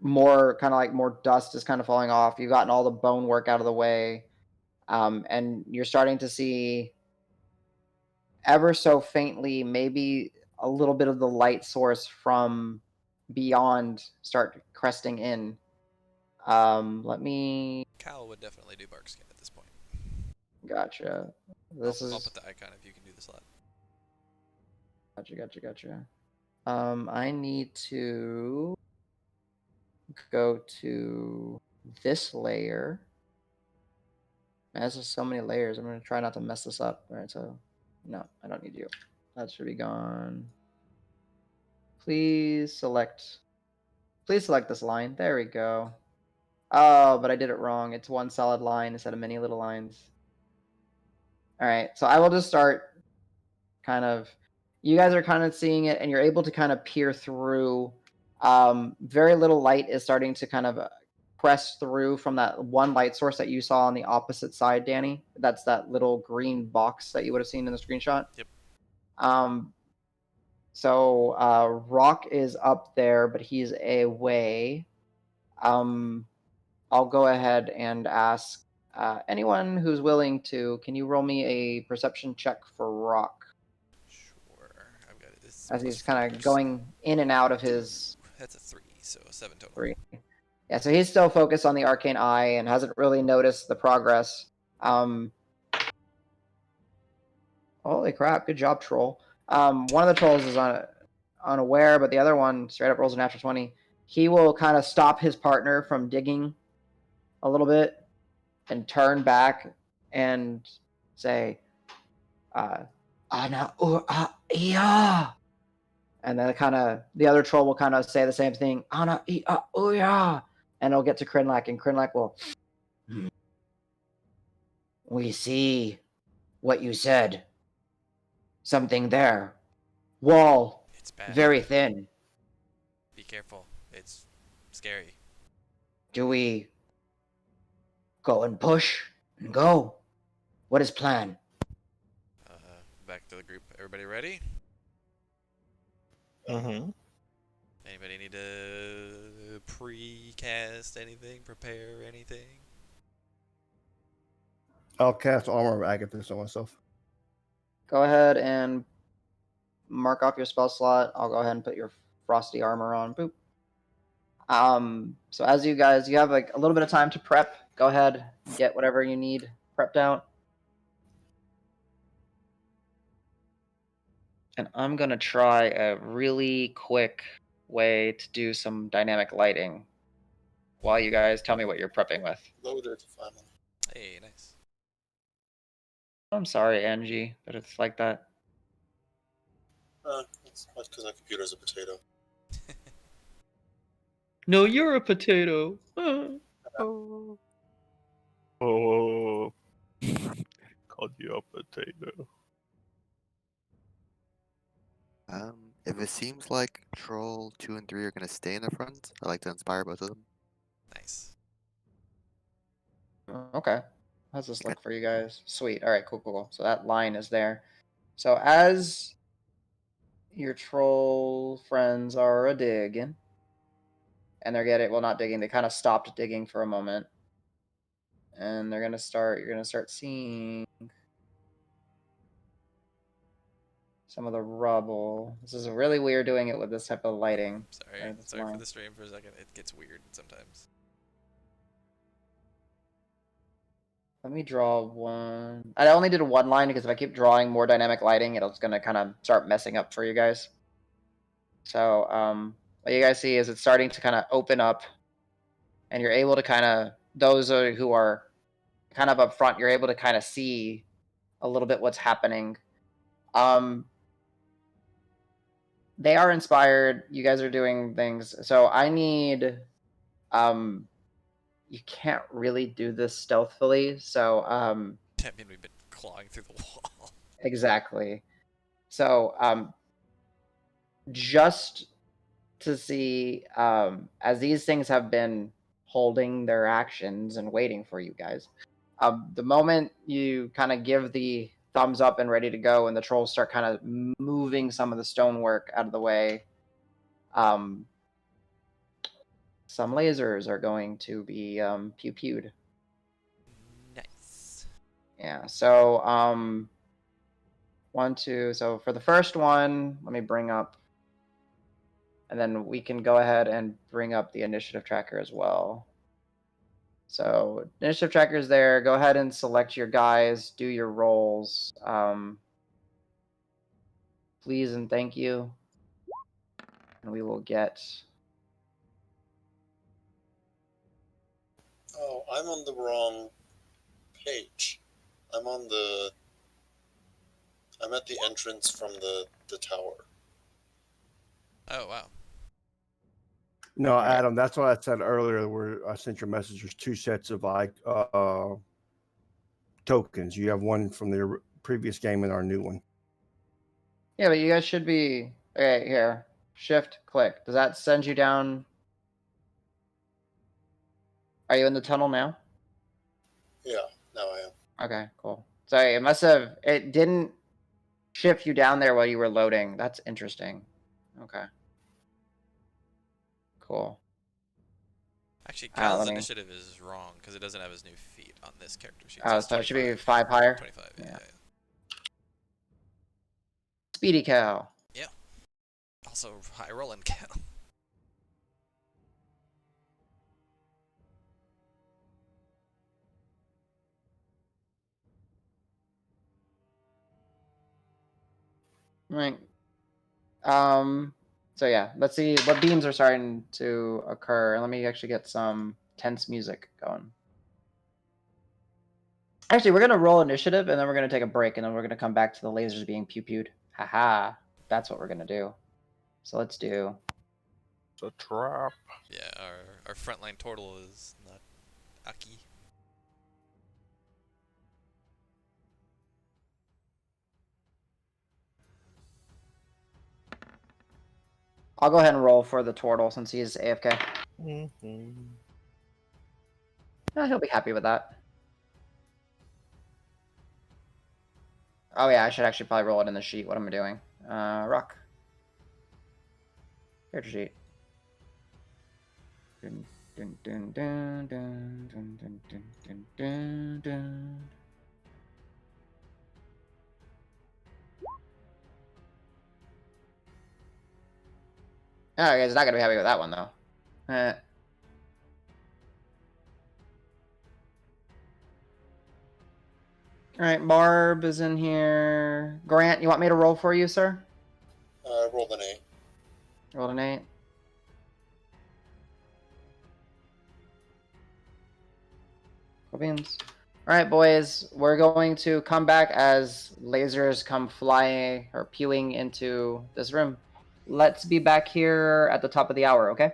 more dust is kind of falling off. You've gotten all the bone work out of the way, and you're starting to see ever so faintly, maybe a little bit of the light source from beyond start cresting in. Let me. Cal would definitely do bark skin at this point. Gotcha. I'll put the icon if you can do the slot. Gotcha. I need to go to this layer. Man, this is so many layers. I'm gonna try not to mess this up. All right, so no, I don't need you. That should be gone. Please select this line. There we go. Oh, but I did it wrong. It's one solid line instead of many little lines. All right, so I will just start kind of, you guys are kind of seeing it and you're able to kind of peer through. Very little light is starting to kind of press through from that one light source that you saw on the opposite side, Danny. That's that little green box that you would have seen in the screenshot. Yep. So Rock is up there, but he's away. I'll go ahead and ask anyone who's willing to. Can you roll me a perception check for Rock? Sure. I've got it. As he's kind of going in and out of his. That's a 3, so 7 total. 3. Yeah, so he's still focused on the arcane eye and hasn't really noticed the progress. Holy crap! Good job, troll. One of the trolls is unaware, but the other one straight up rolls a natural 20. He will kind of stop his partner from digging a little bit and turn back and say, "Ana iya," and then the other troll will kind of say the same thing, "Ana iya," and it'll get to Krinlak, and Krinlak will. We see what you said. Something there. Wall. It's bad. Very thin. Be careful. It's scary. Do we go and push and go? What is plan? Back to the group. Everybody ready? Mm-hmm. Anybody need to pre-cast anything? Prepare anything? I'll cast Armor of Agathis on myself. Go ahead and mark off your spell slot. I'll go ahead and put your frosty armor on. Boop. So as you have like a little bit of time to prep. Go ahead, get whatever you need prepped out. And I'm gonna try a really quick way to do some dynamic lighting while you guys tell me what you're prepping with. Loaded finally. Hey, nice. I'm sorry, Angie, but it's like that. It's because my computer's a potato. No, you're a potato. Oh, called you a potato. If it seems like Troll 2 and 3 are gonna stay in the front, I like to inspire both of them. Nice. Okay. How's this look for you guys? Sweet. All right, cool. So that line is there. So as your troll friends are digging, and not digging, they kind of stopped digging for a moment. And you're gonna start seeing some of the rubble. This is really weird doing it with this type of lighting. Sorry for the stream for a second. It gets weird sometimes. Let me draw one. I only did one line because if I keep drawing more dynamic lighting, it's going to kind of start messing up for you guys. So what you guys see is it's starting to kind of open up, and you're able to kind of, those who are kind of up front, you're able to kind of see a little bit what's happening. They are inspired. You guys are doing things. So I need... you can't really do this stealthily, so I mean, we've been clawing through the wall. Exactly. So just to see, as these things have been holding their actions and waiting for you guys, the moment you kind of give the thumbs up and ready to go, and the trolls start kind of moving some of the stonework out of the way, some lasers are going to be pew-pewed. Nice. Yeah, so 1, 2. So for the first one, let me bring up, and then we can go ahead and bring up the initiative tracker as well. So initiative tracker is there. Go ahead and select your guys, do your rolls. Please and thank you. And we will get... Oh, I'm on the wrong page. I'm at the entrance from the tower. Oh, wow. No, Adam, that's what I said earlier where I sent your message. There's 2 sets of tokens. You have one from the previous game and our new one. Yeah, but you guys should be... Okay, here. Shift, click. Does that send you down? Are you in the tunnel now? Yeah, now I am. Okay, cool. Sorry, it didn't shift you down there while you were loading. That's interesting. Okay. Cool. Actually, Let Cal's me- initiative is wrong because it doesn't have his new feat on this character sheet. Oh, it's so it should be 25. 5 higher? 25, yeah. Yeah. Speedy Cal. Yeah. Also, high rolling Cal. Right. So yeah, let's see what beams are starting to occur. Let me actually get some tense music going. Actually, we're gonna roll initiative and then we're gonna take a break and then we're gonna come back to the lasers being pew-pewed. Haha. That's what we're gonna do. So let's do. It's a trap. Yeah, our frontline turtle is not Aki. I'll go ahead and roll for the turtle since he's AFK. Mm-hmm. He'll be happy with that. Oh yeah, I should actually probably roll it in the sheet. What am I doing? Rock. Character sheet. Dun, dun, dun, dun, dun, dun, dun, dun, dun, dun, dun. Oh, he's not gonna be happy with that one though. All right, Barb is in here. Grant, you want me to roll for you, sir? Rolled an 8. Rolled an 8. Cool beans. All right, boys, we're going to come back as lasers come flying or pewing into this room. Let's be back here at the top of the hour, okay?